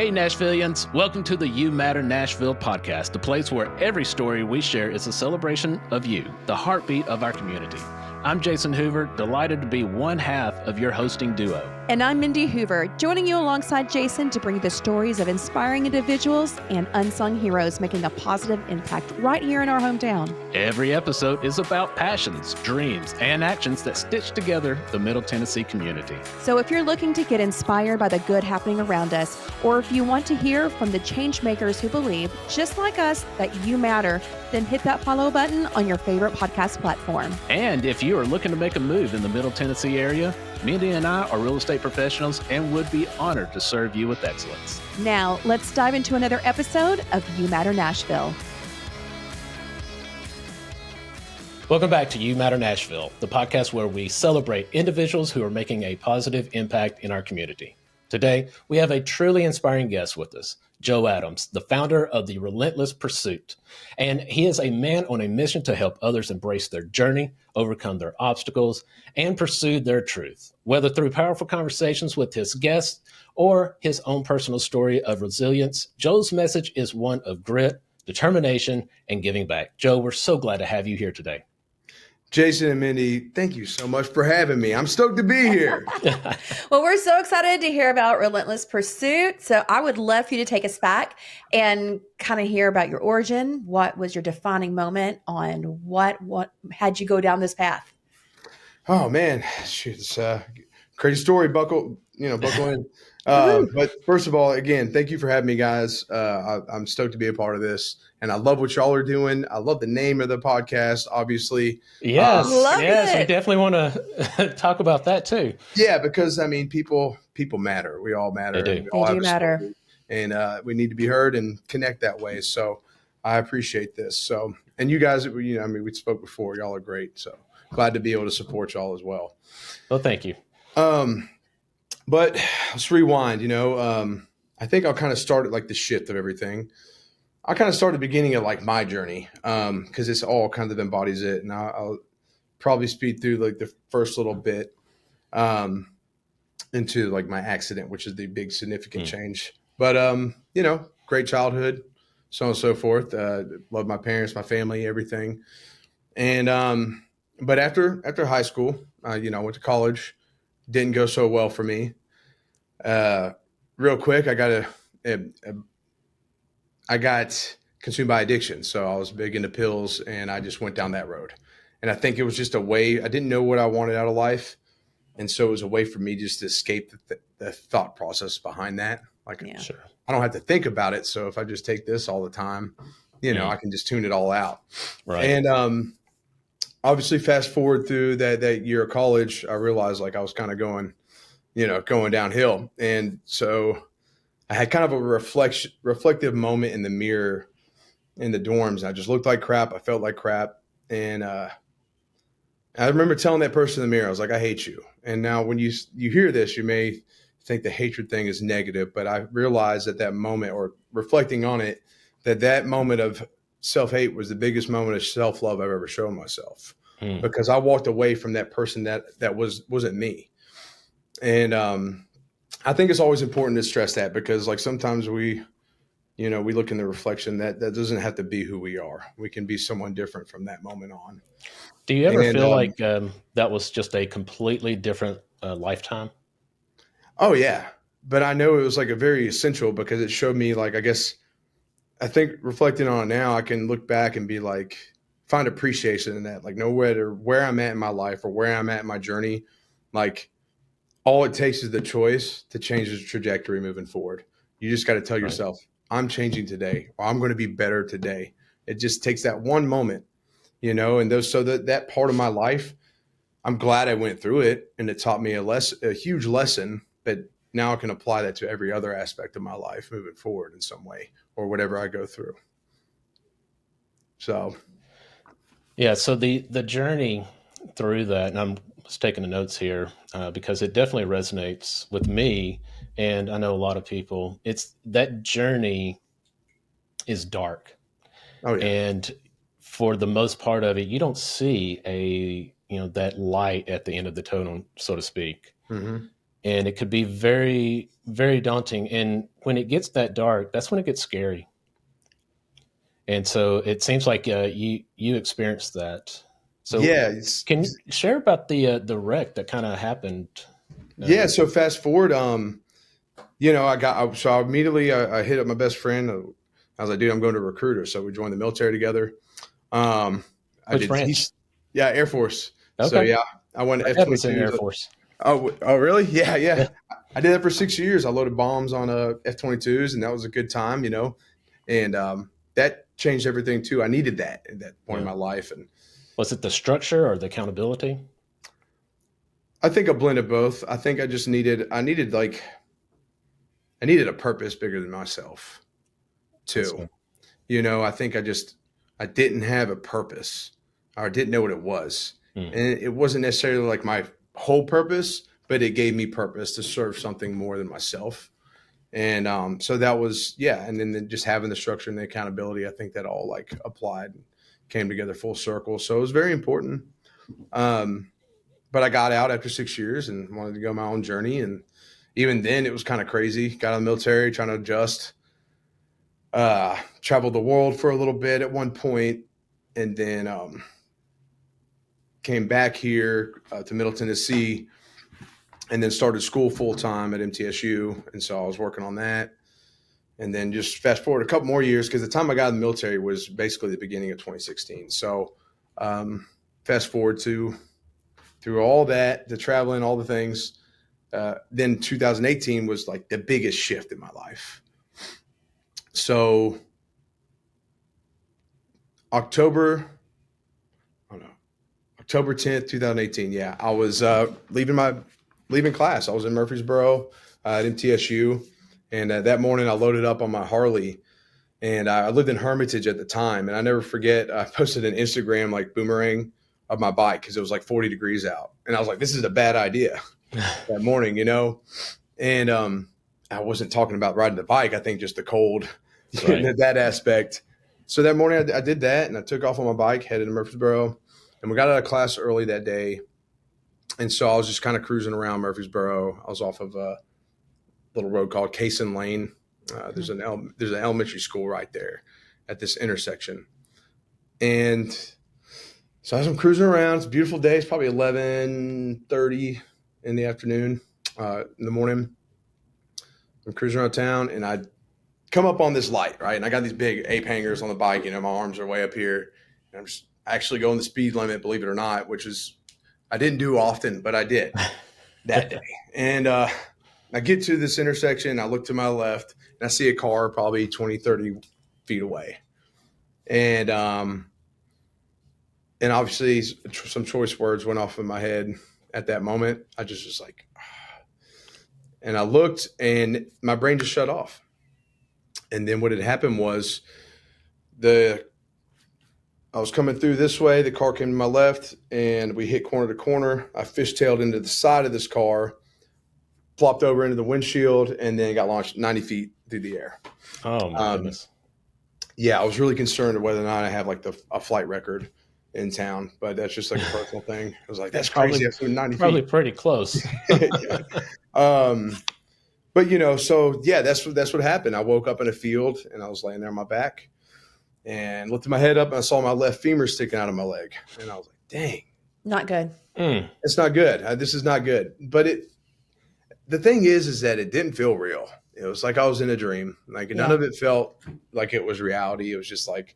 Hey, Nashvillians. Welcome to the You Matter Nashville podcast, the place where every story we share is a celebration of you, the heartbeat of our community. I'm Jason Hoover, delighted to be one half of your hosting duo. And I'm Mindy Hoover, joining you alongside Jason to bring you the stories of inspiring individuals and unsung heroes making a positive impact right here in our hometown. Every episode is about passions, dreams, and actions that stitch together the Middle Tennessee community. So if you're looking to get inspired by the good happening around us, or if you want to hear from the change makers who believe, just like us, that you matter, then hit that follow button on your favorite podcast platform. And if you are looking to make a move in the Middle Tennessee area, Mindy and I are real estate professionals and would be honored to serve you with excellence. Now, let's dive into another episode of You Matter Nashville. Welcome back to You Matter Nashville, the podcast where we celebrate individuals who are making a positive impact in our community. Today, we have a truly inspiring guest with us, Joe Adams, the founder of the Relentless Pursuit. And he is a man on a mission to help others embrace their journey, overcome their obstacles, and pursue their truth. Whether through powerful conversations with his guests or his own personal story of resilience, Joe's message is one of grit, determination, and giving back. Joe, we're so glad to have you here today. Jason and Mindy, thank you so much for having me. I'm stoked to be here. Well, we're so excited to hear about Relentless Pursuit. So I would love for you to take us back and kind of hear about your origin. What was your defining moment on what had you go down this path? Oh man, shoot, it's a crazy story. Buckle in. But first of all, again, thank you for having me, guys. I'm stoked to be a part of this, and I love what y'all are doing. I love the name of the podcast, obviously. Yes, it. We definitely want to talk about that too. Yeah, because I mean, people matter. We all matter. They do. We all They have do a matter. story, and we need to be heard and connect that way. So I appreciate this. So, and you guys, we spoke before. Y'all are great. So glad to be able to support y'all as well. Well, thank you. But let's rewind, I think I'll kind of start at like the shift of everything. I kind of start at the beginning of like my journey because it's all kind of embodies it. And I'll probably speed through like the first little bit into like my accident, which is the big significant change. But, great childhood, so on and so forth. Love my parents, my family, everything. And but after high school, I went to college. Didn't go so well for me. Real quick, I got consumed by addiction. So I was big into pills and I just went down that road. And I think it was just a way, I didn't know what I wanted out of life. And so it was a way for me just to escape the thought process behind that. Like, Sure. I don't have to think about it. So if I just take this all the time, I can just tune it all out. Right. And, obviously, fast forward through that year of college, I realized like I was kind of going downhill. And so I had kind of a reflective moment in the mirror in the dorms. I just looked like crap. I felt like crap. And I remember telling that person in the mirror, I was like, I hate you. And now when you hear this, you may think the hatred thing is negative. But I realized at that moment, or reflecting on it, that moment of self-hate was the biggest moment of self-love I've ever shown myself because I walked away from that person that wasn't me. And I think it's always important to stress that because like sometimes we look in the reflection that doesn't have to be who we are. We can be someone different from that moment on. Do you ever feel like that was just a completely different lifetime? Oh yeah. But I know it was like a very essential because it showed me like, I think reflecting on it now, I can look back and be like, find appreciation in that. Like no matter where I'm at in my life or where I'm at in my journey, like all it takes is the choice to change the trajectory moving forward. You just got to tell yourself, I'm changing today, or I'm going to be better today. It just takes that one moment, and that part of my life, I'm glad I went through it and it taught me a huge lesson, but now I can apply that to every other aspect of my life moving forward in some way or whatever I go through. So. Yeah. So the journey through that, and I'm just taking the notes here because it definitely resonates with me. And I know a lot of people, it's that journey is dark. Oh yeah. And for the most part of it, you don't see that light at the end of the tunnel, so to speak. Mm-hmm. and it could be very, very daunting. And when it gets that dark, that's when it gets scary. And so it seems like you experienced that. So Yeah. can you share about the wreck that kind of happened? Yeah. So fast forward, so I immediately, I hit up my best friend. I was like, dude, I'm going to recruiter. So we joined the military together. I Which did, branch? yeah, Air Force. So Okay. yeah, I went My dad was in the Air F-22s. Force. Oh, really? Yeah, Yeah. yeah. I did that for 6 years. I loaded bombs on F-22s, and that was a good time, and that changed everything too. I needed that at that point in Yeah. my life, and Was it the structure or the accountability? I think a blend of both. I think I needed a purpose bigger than myself That's too. good. I think I didn't have a purpose or didn't know what it was. Mm. And it wasn't necessarily like my whole purpose, but it gave me purpose to serve something more than myself. And so that was, yeah. And then just having the structure and the accountability, I think that all like applied and came together full circle. So it was very important. But I got out after 6 years and wanted to go my own journey. And even then it was kind of crazy. Got out of the military, trying to adjust. Traveled the world for a little bit at one point, and then came back here to Middle Tennessee, and then started school full time at MTSU. And so I was working on that, and then just fast forward a couple more years because the time I got in the military was basically the beginning of 2016. So fast forward to through all that, the traveling, all the things. Then 2018 was like the biggest shift in my life. So October 10th, 2018. Yeah, I was leaving class. I was in Murfreesboro at MTSU, and that morning I loaded up on my Harley, and I lived in Hermitage at the time, and I never forget. I posted an Instagram like boomerang of my bike because it was like 40 degrees out, and I was like, "This is a bad idea." That morning, and I wasn't talking about riding the bike. I think just the cold, Right. that aspect. So that morning I did that, and I took off on my bike, headed to Murfreesboro, and we got out of class early that day. And so I was just kind of cruising around Murfreesboro. I was off of a little road called Cason Lane. There's an elementary school right there at this intersection. And so as I'm cruising around, it's a beautiful day. It's probably 11:30 in the afternoon, in the morning. I'm cruising around town, and I come up on this light, right? And I got these big ape hangers on the bike. My arms are way up here. And I'm just actually going the speed limit, believe it or not, which is I didn't do often, but I did that day. And I get to this intersection. I look to my left, and I see a car probably 20, 30 feet away. And obviously some choice words went off in my head at that moment. I just was like, and I looked, and my brain just shut off. And then what had happened was I was coming through this way. The car came to my left, and we hit corner to corner. I fishtailed into the side of this car, flopped over into the windshield, and then got launched 90 feet through the air. Oh my goodness. Yeah, I was really concerned whether or not I have like a flight record in town, but that's just like a personal thing. I was like, that's crazy. That's 90 Probably feet. pretty close. But so yeah, that's what happened. I woke up in a field, and I was laying there on my back, and lifted my head up, and I saw my left femur sticking out of my leg, and I was like, dang, Not good. it's not good. This is not good. But the thing is that it didn't feel real. It was like I was in a dream. Like none of it felt like it was reality. It was just like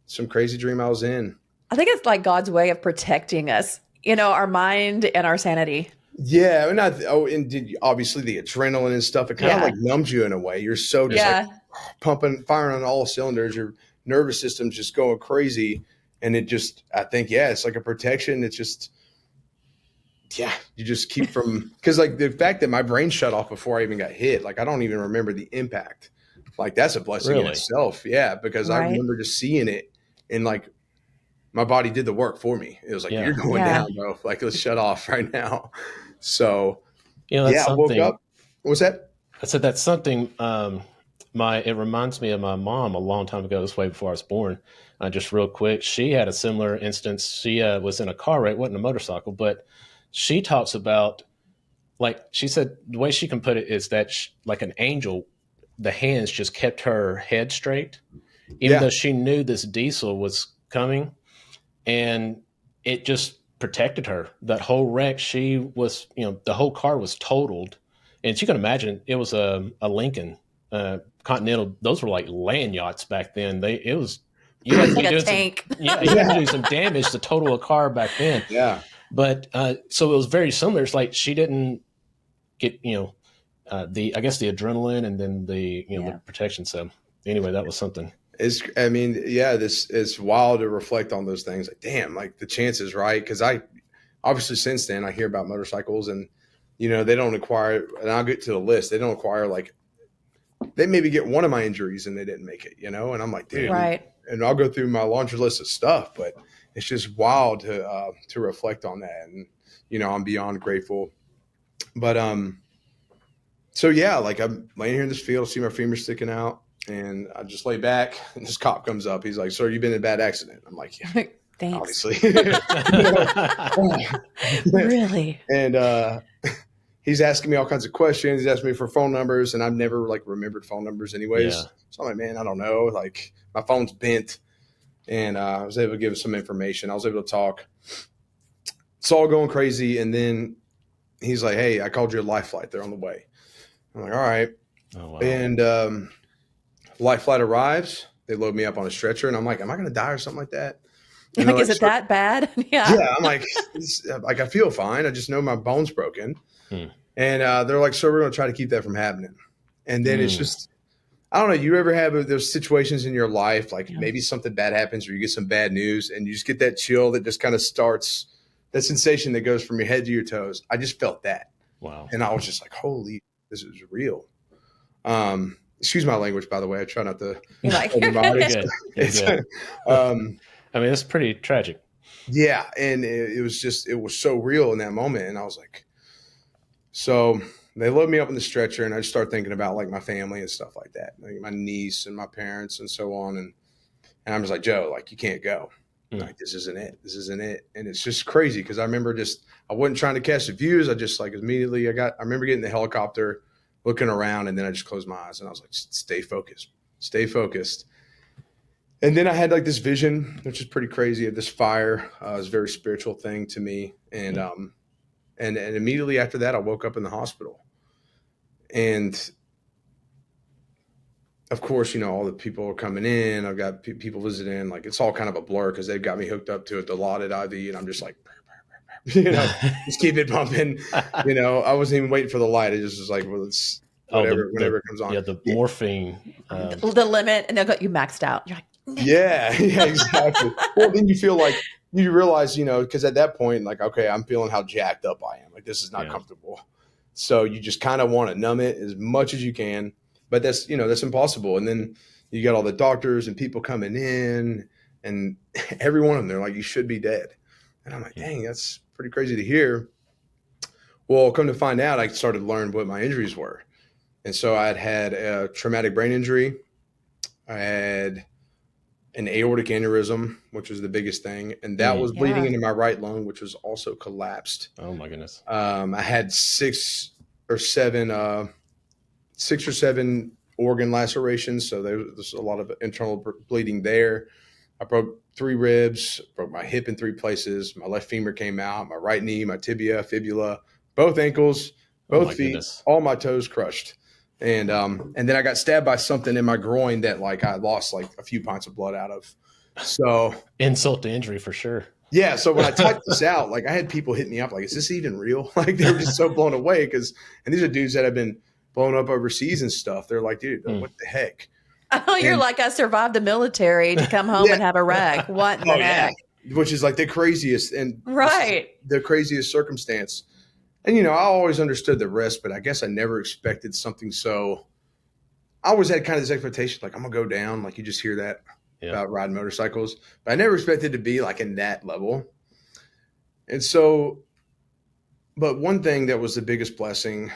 some crazy dream I was in. I think it's like God's way of protecting us, our mind and our sanity. Yeah, and obviously the adrenaline and stuff. It kind of like numbs you in a way. You're so just like firing on all cylinders. Your nervous system's just going crazy, and I think it's like a protection. It's just you just keep from because like the fact that my brain shut off before I even got hit. Like I don't even remember the impact. Like that's a blessing in itself. Yeah, because I remember just seeing it and like. My body did the work for me. It was like, you're going down, bro. Like, let's shut off right now. So, that's I woke up. What's that? I said that's something. It reminds me of my mom a long time ago. This way before I was born. Just real quick, she had a similar instance. She was in a car wreck. It wasn't a motorcycle, but she talks about like she said, the way she can put it is that like an angel, the hands just kept her head straight, even Yeah. though she knew this diesel was coming, and it just protected her. That whole wreck, she was, the whole car was totaled, and you can imagine it was a Lincoln Continental. Those were like land yachts back then. You had to It's be like a doing tank. you had to do some damage to total a car back then. Yeah. But so it was very similar. It's like she didn't get, I guess the adrenaline and then the protection. So anyway, that was something. It's wild to reflect on those things. Like, damn, like the chances, right? Because I obviously since then I hear about motorcycles and, they don't acquire, and I'll get to the list. They don't acquire, like, they maybe get one of my injuries and they didn't make it, and I'm like, dude, Right. And I'll go through my laundry list of stuff, but it's just wild to reflect on that. And, I'm beyond grateful. But, so yeah, like I'm laying here in this field, see my femur sticking out, and I just lay back and this cop comes up. He's like, "Sir, you've been in a bad accident." I'm like, "Yeah, Thanks. obviously." Really? And he's asking me all kinds of questions. He's asking me for phone numbers, and I've never like remembered phone numbers anyways. Yeah. So I'm like, man, I don't know. Like my phone's bent, and I was able to give him some information. I was able to talk. It's all going crazy, and then he's like, "Hey, I called you a life flight. They're on the way." I'm like, "All right." Oh, wow. And life flight arrives. They load me up on a stretcher, and I'm like, "Am I going to die or something like that?" And Like, they're is it that bad? Yeah. Yeah, I'm like, I feel fine. I just know my bone's broken. And they're like, "So we're going to try to keep that from happening." And then it's just, I don't know. You ever have those situations in your life, like maybe something bad happens or you get some bad news and you just get that chill that just kind of starts, that sensation that goes from your head to your toes. I just felt that. Wow. And I was just like, holy, this is real. Excuse my language, by the way. I try not to. You're like, You're good. I mean, it's pretty tragic. Yeah. And it was so real in that moment. And I was like, so they load me up in the stretcher and I just start thinking about like my family and stuff like that. Like my niece and my parents and so on. And I'm just like, Joe, like you can't go. Like, this isn't it. This isn't it. And it's just crazy. Cause I remember I wasn't trying to catch the views. I just like immediately I remember getting the helicopter, looking around, and then I just closed my eyes and I was like, stay focused. And then I had like this vision, which is pretty crazy, of this fire. It was a very spiritual thing to me. And immediately after that, I woke up in the hospital. And of course, all the people are coming in. I've got people visiting. Like it's all kind of a blur because they've got me hooked up to a Dilaudid IV, and I'm just like, just keep it pumping. I wasn't even waiting for the light. It just was like, well, it's whenever it comes on. Yeah, the morphine. the limit, and they'll go, you maxed out. You're like, yeah, exactly. Well, then you feel like you realize, because at that point, like, okay, I'm feeling how jacked up I am. Like this is not comfortable. So you just kind of want to numb it as much as you can. But that's impossible. And then you got all the doctors and people coming in, and every one of them, they're like, you should be dead. And I'm like, dang, that's pretty crazy to hear. Well, come to find out, I started to learn what my injuries were. And so I had a traumatic brain injury. I had an aortic aneurysm, which was the biggest thing. And that was bleeding into my right lung, which was also collapsed. Oh my goodness. I had 6 or 7 organ lacerations. So there's a lot of internal bleeding there. I broke 3 ribs, broke my hip in 3 places. My left femur came out, my right knee, my tibia, fibula, both ankles, both feet, all my toes crushed. And then I got stabbed by something in my groin that like I lost like a few pints of blood out of. So insult to injury for sure. Yeah. So when I typed this out, like I had people hit me up like, is this even real? Like they were just so blown away and these are dudes that have been blown up overseas and stuff. They're like, dude, what the heck? Oh, you're like, I survived the military to come home and have a wreck. What in the heck? Which is like the craziest and the craziest circumstance. And, I always understood the risk, but I guess I never expected something so. I always had kind of this expectation, like I'm going to go down. Like you just hear that about riding motorcycles. But I never expected to be like in that level. And so, but one thing that was the biggest blessing,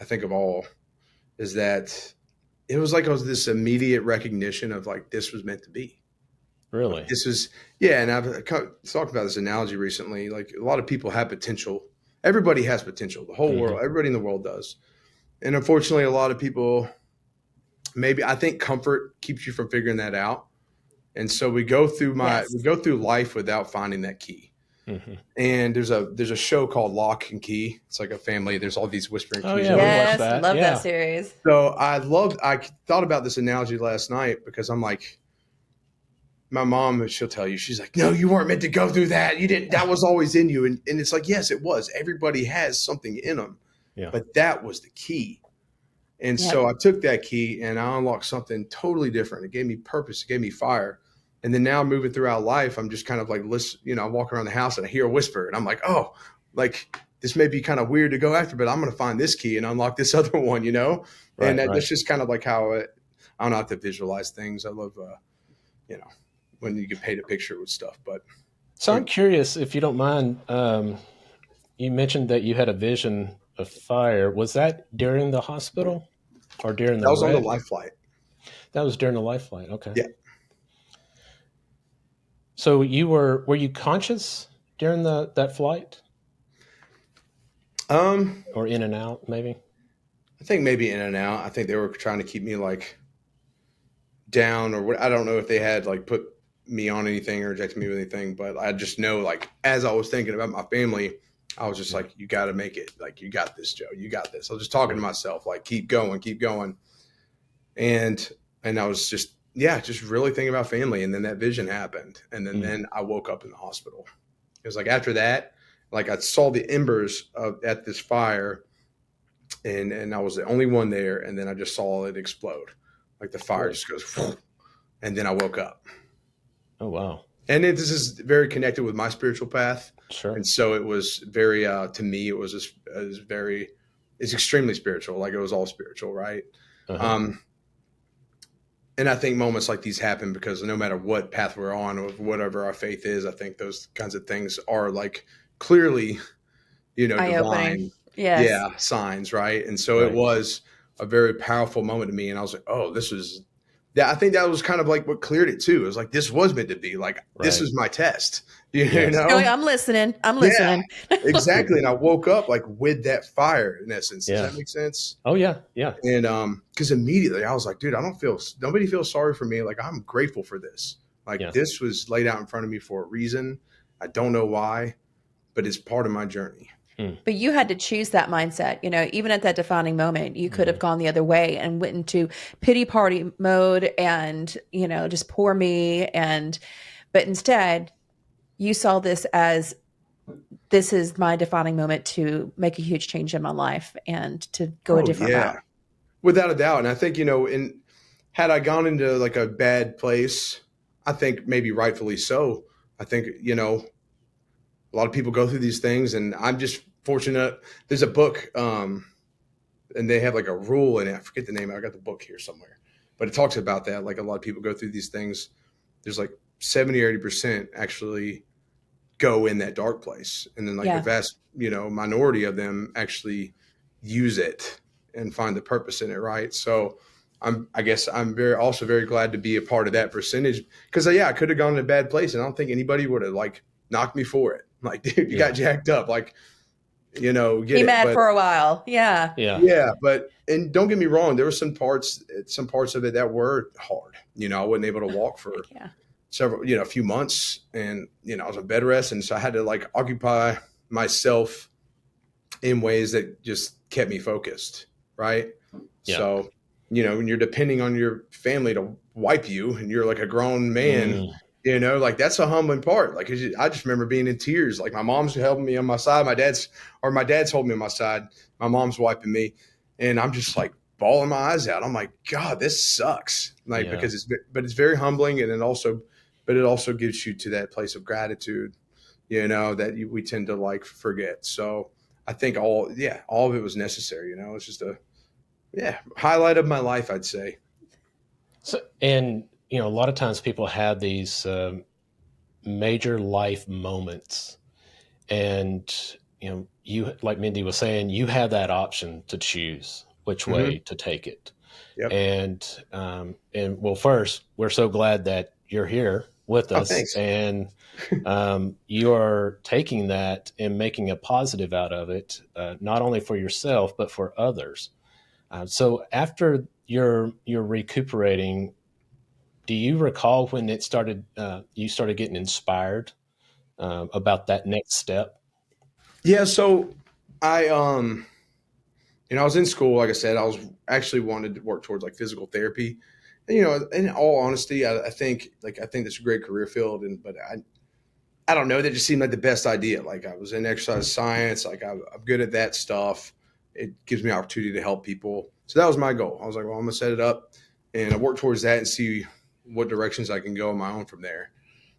I think of all, is that it was like this immediate recognition of like this was meant to be. Really? Like, this is, and I've talked about this analogy recently. Like a lot of people have potential everybody has potential. The whole world, everybody in the world does. And unfortunately, a lot of people, maybe I think comfort keeps you from figuring that out. And so we go through life without finding that key. Mm-hmm. And there's a show called Lock and Key. It's like a family. There's all these whispering keys. Oh yeah, we watched that. Love that series. So I thought about this analogy last night because I'm like, my mom, she'll tell you, she's like, no, you weren't meant to go through that. You didn't, that was always in you. And it's like, yes, it was. Everybody has something in them, but that was the key. And so I took that key and I unlocked something totally different. It gave me purpose. It gave me fire. And then now moving throughout life, I'm just kind of like, listen, I walk around the house and I hear a whisper and I'm like, oh, like this may be kind of weird to go after, but I'm going to find this key and unlock this other one, and that's just kind of like how I don't have to visualize things. I love, when you get paint a picture with stuff. But so I'm curious, if you don't mind, you mentioned that you had a vision of fire. Was that during the hospital or during that was on the life flight? That was during the life flight. Okay. Yeah. So were you conscious during that flight? Or in and out, maybe? I think maybe in and out. I think they were trying to keep me like down or what. I don't know if they had like put me on anything or injected me with anything, but I just know, like, as I was thinking about my family, I was just like, you got to make it. Like, you got this, Joe. You got this. I was just talking to myself, like, keep going, keep going. And I was just really thinking about family. And then that vision happened. And then I woke up in the hospital. It was like after that, like I saw the embers at this fire and I was the only one there. And then I just saw it explode. Like the fire just goes, and then I woke up. Oh, wow. And this is very connected with my spiritual path. Sure. And so it was very, to me, it's extremely spiritual. Like it was all spiritual. Right. Uh-huh. And I think moments like these happen because no matter what path we're on or whatever our faith is, I think those kinds of things are like clearly, divine, signs. Right. And so it was a very powerful moment to me. And I was like, oh, I think that was kind of like what cleared it too. It was like, this was meant to be like, this was my test, I'm listening. Yeah, exactly. And I woke up like with that fire in essence. Does that make sense? Oh yeah. Yeah. And, cause immediately I was like, dude, nobody feels sorry for me. Like I'm grateful for this. Like this was laid out in front of me for a reason. I don't know why, but it's part of my journey. But you had to choose that mindset. Even at that defining moment, you could have gone the other way and went into pity party mode and, just poor me. But instead you saw this as, this is my defining moment to make a huge change in my life and to go a different route. Without a doubt. And I think, had I gone into like a bad place, I think maybe rightfully so. I think, a lot of people go through these things and I'm just fortunate. There's a book and they have like a rule in it. I forget the name. I got the book here somewhere, but it talks about that. Like a lot of people go through these things. There's like 70 or 80% actually go in that dark place. And then like the vast, minority of them actually use it and find the purpose in it. Right. So I guess I'm very glad to be a part of that percentage because I could have gone in a bad place and I don't think anybody would have like knocked me for it. Like, dude, you got jacked up. Like, be mad for a while. Yeah. But, and don't get me wrong. There were some parts of it that were hard. I wasn't able to walk for several, a few months and, I was on bed rest. And so I had to like occupy myself in ways that just kept me focused. Right. Yeah. So, when you're depending on your family to wipe you and you're like a grown man, like that's a humbling part. Like I just remember being in tears. Like my mom's helping me on my side. My dad's holding me on my side. My mom's wiping me, and I'm just like bawling my eyes out. I'm like, God, this sucks. Like because it's very humbling, and it also gives you to that place of gratitude, that we tend to like forget. So I think all of it was necessary. It's just a highlight of my life, I'd say. So and. A lot of times people have these major life moments and, you, like Mindy was saying, you have that option to choose which way to take it. Yep. And well, first, we're so glad that you're here with Oh, us, thanks. and you're taking that and making a positive out of it, not only for yourself but for others. So after you're recuperating, do you recall when it started? You started getting inspired about that next step. Yeah. So I, I was in school, like I said, I was actually wanted to work towards like physical therapy. And, in all honesty, I think that's a great career field. But I don't know, that just seemed like the best idea. Like I was in exercise science, like I'm good at that stuff. It gives me opportunity to help people. So that was my goal. I was like, well, I'm gonna set it up and I work towards that and see what directions I can go on my own from there.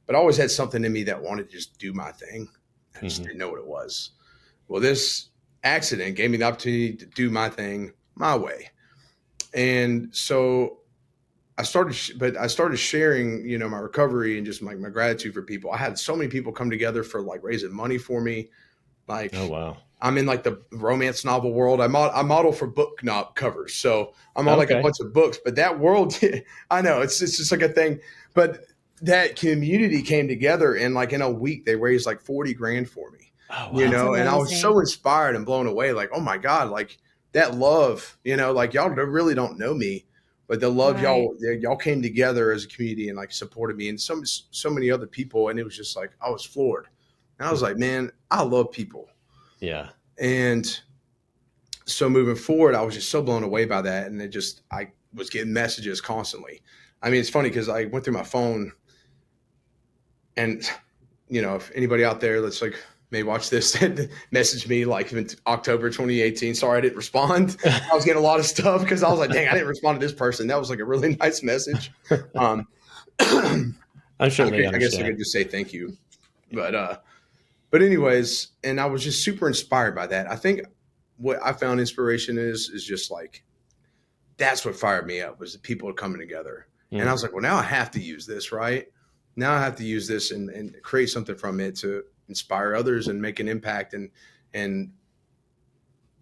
But I always had something in me that wanted to just do my thing. I just Hmm. didn't know what it was. Well, this accident gave me the opportunity to do my thing my way. And so I started sharing, my recovery and just like my gratitude for people. I had so many people come together for like raising money for me. Oh Like wow. I'm in like the romance novel world. I model for book knob covers. So I'm on like a Okay. bunch of books, but that world, I know it's just like a thing, but that community came together and like in a week they raised like 40 grand for me, Oh wow. That's and I was so amazing. inspired and blown away. Like, oh my God, like that love, like y'all really don't know me, but the love Right. y'all came together as a community and like supported me and so many other people. And it was just like, I was floored. And I was like, man, I love people. Yeah. And so moving forward, I was just so blown away by that. And I was getting messages constantly. I mean, it's funny because I went through my phone and, if anybody out there that's like, may watch this, message me like in October 2018. Sorry, I didn't respond. I was getting a lot of stuff because I was like, dang, I didn't respond to this person. That was like a really nice message. Um, I'm sure they I guess I understand. could just say thank you. But anyways, and I was just super inspired by that. I think what I found inspiration is just like, that's what fired me up, was the people coming together. And I Mm, was like, well, now I have to use this, right? Now I have to use this and create something from it to inspire others and make an impact and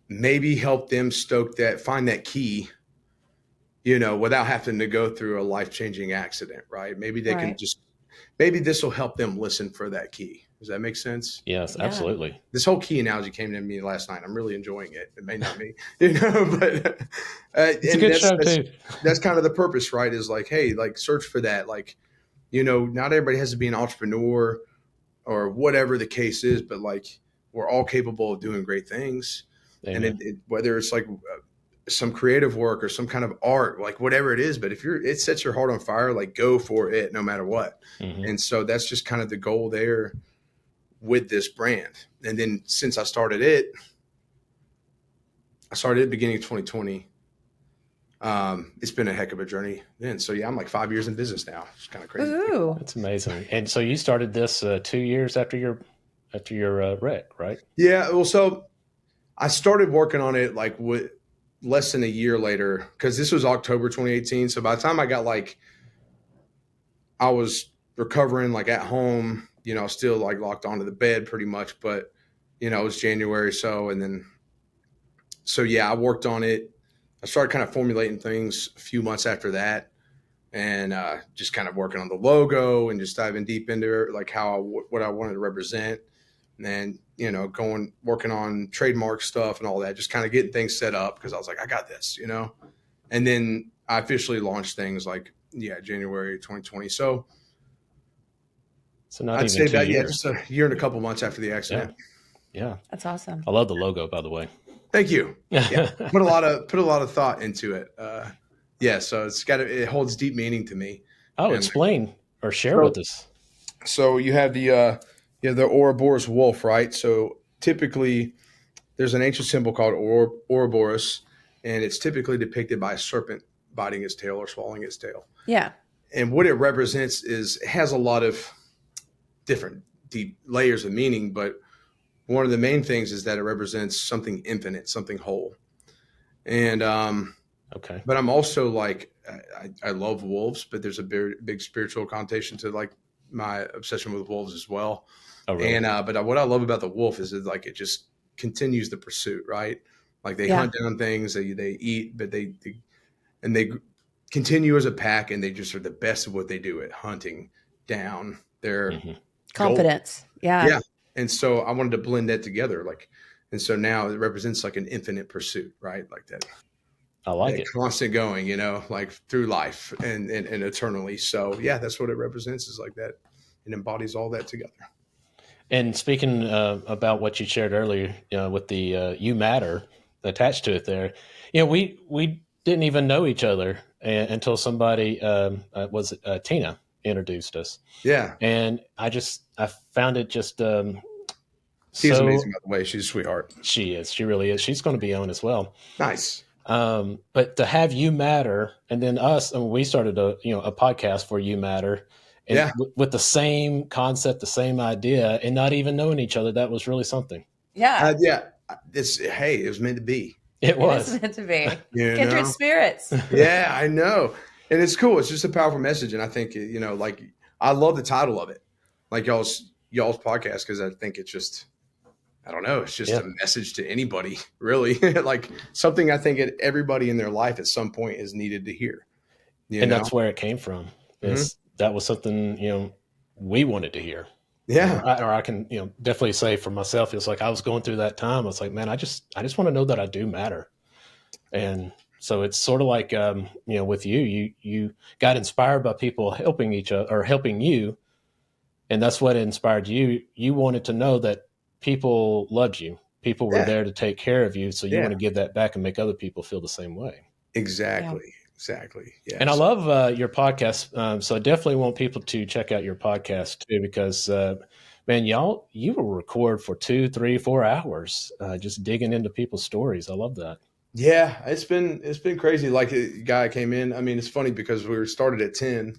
maybe help them find that key, without having to go through a life-changing accident, right? Maybe they can Right. maybe this will help them listen for that key. Does that make sense? yes, Yeah. absolutely. This whole key analogy came to me last night. I'm really enjoying it. It may not be, but It's a and good that's show that's too. that's kind of the purpose, right? Is like, hey, like search for that. Like, not everybody has to be an entrepreneur or whatever the case is, but like we're all capable of doing great things. And Amen. whether it's like some creative work or some kind of art, like whatever it is, but if it sets your heart on fire, like go for it no matter what. Hmm. And so that's just kind of the goal there with this brand. And then since I started at the beginning of 2020. It's been a heck of a journey then. So yeah, I'm like 5 years in business now. It's kind of crazy to think about. Ooh. That's amazing. And so you started this 2 years after your wreck, right? Yeah. Well, so I started working on it like with less than a year later, because this was October 2018. So by the time I was recovering like at home, still like locked onto the bed pretty much, but it was January. So yeah, I worked on it. I started kind of formulating things a few months after that, and just kind of working on the logo and just diving deep into it, like what I wanted to represent, and then working on trademark stuff and all that, just kind of getting things set up because I was like, I got this, and then I officially launched things like January 2020. So So not I'd even say two that years. just a year and a couple months after the Yeah. accident. Yeah. That's awesome. I love the logo, by the way. Thank you. Yeah, put a lot of thought into it. Yeah, so it holds deep meaning to me. Oh, And explain or share so with us. so you have the Ouroboros wolf, right? So typically there's an ancient symbol called Ouroboros, and it's typically depicted by a serpent biting its tail or swallowing its tail. Yeah. And what it represents it has a lot of different deep layers of meaning, but one of the main things is that it represents something infinite, something whole. And Okay. but I'm also like, I love wolves, but there's a big spiritual connotation to like my obsession with wolves as well. Oh, really? And but what I love about the wolf is that like it just continues the pursuit, right? Like they Yeah. hunt down things, they eat, but they continue as a pack, and they just are the best of what they do at hunting, down, their confidence. goal. Yeah. Yeah. And so I wanted to blend that together. And so now it represents like an infinite pursuit, right? Like that. I like it. Constant going, like through life and eternally. So yeah, that's what it represents, is like that. It embodies all that together. And speaking about what you shared earlier, with the "You Matter" attached to it, there, we didn't even know each other until somebody was Tina introduced us. Yeah, and I found it just she's amazing, by the way. She's a sweetheart. She is. She really is. She's going to be on as well. Nice. But to have You Matter, and then us, and we started a podcast for You Matter. And with the same concept, the same idea, and not even knowing each other, that was really something. Yeah. It was meant to be. It was meant to be. Kindred spirits. Yeah, I know. And it's cool. It's just a powerful message. And I think, like, I love the title of it, like y'all's podcast, because I think it's just, I don't know, it's just a message to anybody, really. Like something I think everybody in their life at some point is needed to hear. And that's where it came from. That was something, we wanted to hear. Yeah. Or I can, definitely say for myself, it's like I was going through that time. I was like, man, I just want to know that I do matter. And so it's sort of like, with you got inspired by people helping each other or helping you. And that's what inspired you. You wanted to know that people loved you. People were there to take care of you. So you want to give that back and make other people feel the same way. Exactly. Yeah. Exactly. Yeah. And I love your podcast. So I definitely want people to check out your podcast too, because, man, you will record for 2, 3, 4 hours, just digging into people's stories. I love that. Yeah, it's been crazy. Like the guy came in. I mean, it's funny because we started at 10.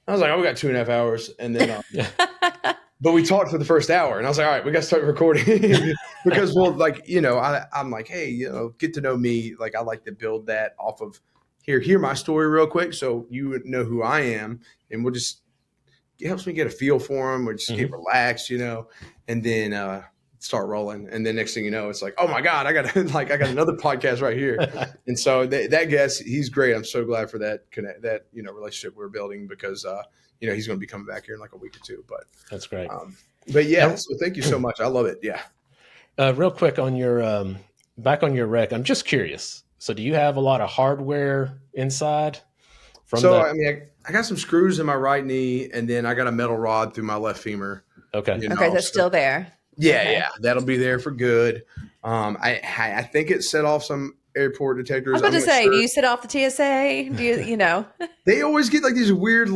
I was like, we got 2.5 hours. And then, but we talked for the first hour and I was like, all right, we got to start recording because I'm like, hey, get to know me. Like, I like to build that off of hear my story real quick. So you would know who I am, and it helps me get a feel for them, or just get relaxed, and then, start rolling. And then next thing you know, it's like, oh my God, I got another podcast right here. And so that guest, he's great. I'm so glad for that relationship we're building, because, he's going to be coming back here in like a week or two, but that's great. But yeah, so thank you so much. I love it. Yeah. Real quick on your, back on your wreck, I'm just curious. So do you have a lot of hardware inside? I mean, I got some screws in my right knee, and then I got a metal rod through my left femur. Okay. That's still there. Yeah, okay. Yeah. That'll be there for good. I think it set off some airport detectors. I was about to say, do you set off the TSA? Do you, They always get like these weird,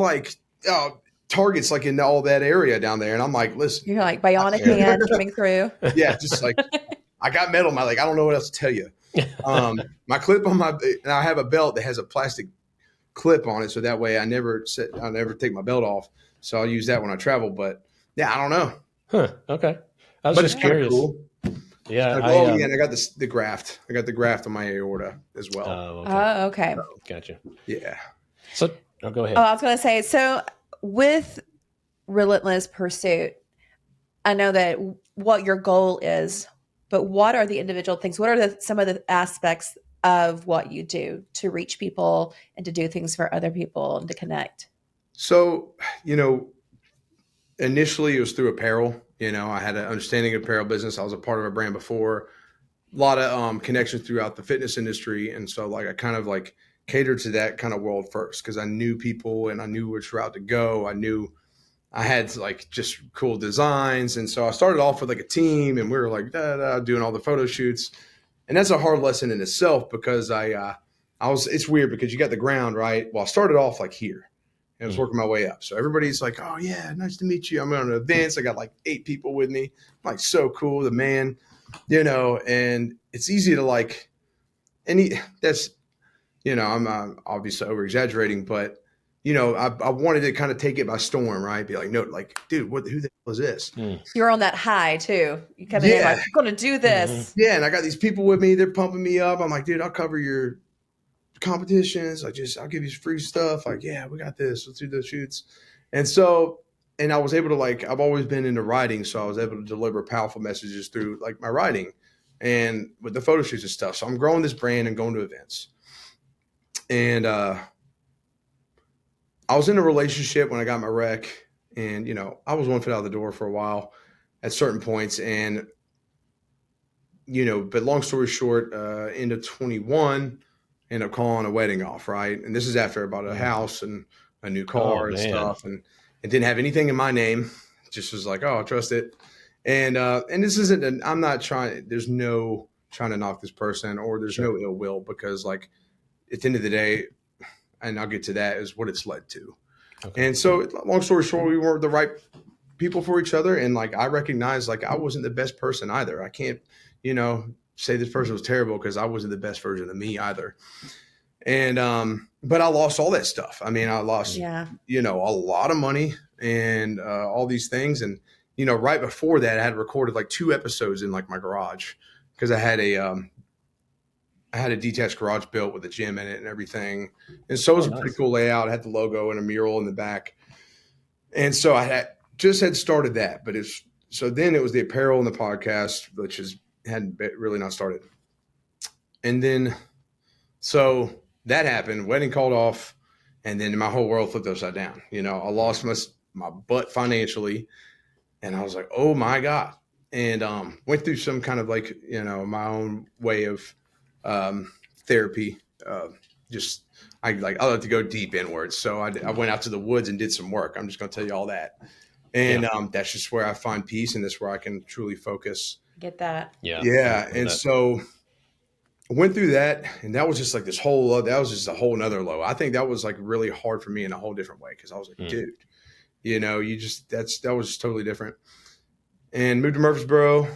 targets like in all that area down there. And I'm like, listen. You're like bionic hand coming through. Yeah, just like, I got metal in my leg. I don't know what else to tell you. My clip on and I have a belt that has a plastic clip on it, so that way I never take my belt off. So I'll use that when I travel. But yeah, I don't know. Huh. Okay. I was just curious. Cool. Yeah. And I got the graft. I got the graft on my aorta as well. Okay. So, gotcha. Yeah. So go ahead. I was going to say, so with Relentless Pursuit, I know that what your goal is, but what are the individual things? What are some of the aspects of what you do to reach people and to do things for other people and to connect? So, initially it was through apparel. I had an understanding of apparel business. I was a part of a brand before. A lot of connections throughout the fitness industry. And so I kind of catered to that kind of world first, because I knew people and I knew which route to go. I knew I had just cool designs. And so I started off with a team, and we were doing all the photo shoots. And that's a hard lesson in itself, because it's weird because you got the ground, right? Well, I started off here. I was working my way up. So everybody's like, oh yeah, nice to meet you. I'm on events. I got 8 people with me. I'm so cool, the man, and it's easy to I'm obviously over exaggerating, but I wanted to kind of take it by storm, right? Be like, no, dude, who the hell is this? You're on that high too. You come in I'm going to do this. Yeah. And I got these people with me. They're pumping me up. I'm like, dude, I'll cover your competitions. I'll give you free stuff. Yeah, we got this. Let's do those shoots. And so, and I was able to I've always been into writing. So I was able to deliver powerful messages through my writing and with the photo shoots and stuff. So I'm growing this brand and going to events. And, I was in a relationship when I got my wreck, And, I was 1 foot out of the door for a while at certain points. And, but long story short, end of 21, end up calling a wedding off. Right. And this is after I bought a house and a new Oh car and man. stuff. And it didn't have anything in my name. Just was like, oh, I trust it. And this isn't, I'm not trying, there's no trying to knock this person, or there's Sure. no ill will, because like at the end of the day, and I'll get to that, is what it's led to. Okay. And so long story short, we weren't the right people for each other. And like, I recognized like I wasn't the best person either. I can't, say this person was terrible, because I wasn't the best version of me either. And, but I lost all that stuff. I mean, I lost, Yeah. a lot of money and all these things. And, right before that, I had recorded like 2 episodes in like my garage, because I had a detached garage built with a gym in it and everything. And so it was a pretty Nice. cool layout. I had the logo and a mural in the back. And so I had started that, but then it was the apparel and the podcast, which hadn't really not started. And then, so that happened, wedding called off, and then my whole world flipped upside down. I lost my butt financially, and I was like, oh my God. And went through some kind of like, my own way of therapy. Just I like to go deep inwards. So I went out to the woods and did some work. I'm just going to tell you all that. And that's just where I find peace, and that's where I can truly focus. Get that. Yeah. Yeah. And so I went through that, and that was just like that was just a whole nother low. I think that was like really hard for me in a whole different way, because I was like, dude, that was totally different. And moved to Murfreesboro,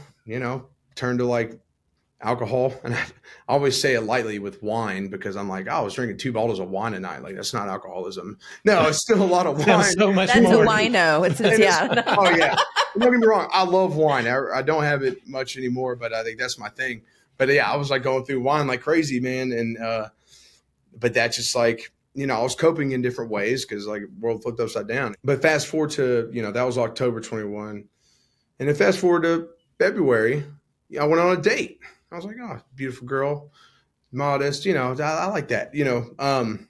turned to like alcohol. And I always say it lightly with wine, because I'm like, oh, I was drinking 2 bottles of wine a night. Like, that's not alcoholism. No, it's still a lot of Sounds wine. so much That's more. a wino. It's yeah. Oh yeah. Don't get me wrong. I love wine. I don't have it much anymore, but I think that's my thing. But yeah, I was like going through wine like crazy, man. And, but that's just like, I was coping in different ways, because like world flipped upside down. But fast forward to, that was October 21. And then fast forward to February, I went on a date. I was like, oh, beautiful girl, modest, I like that, and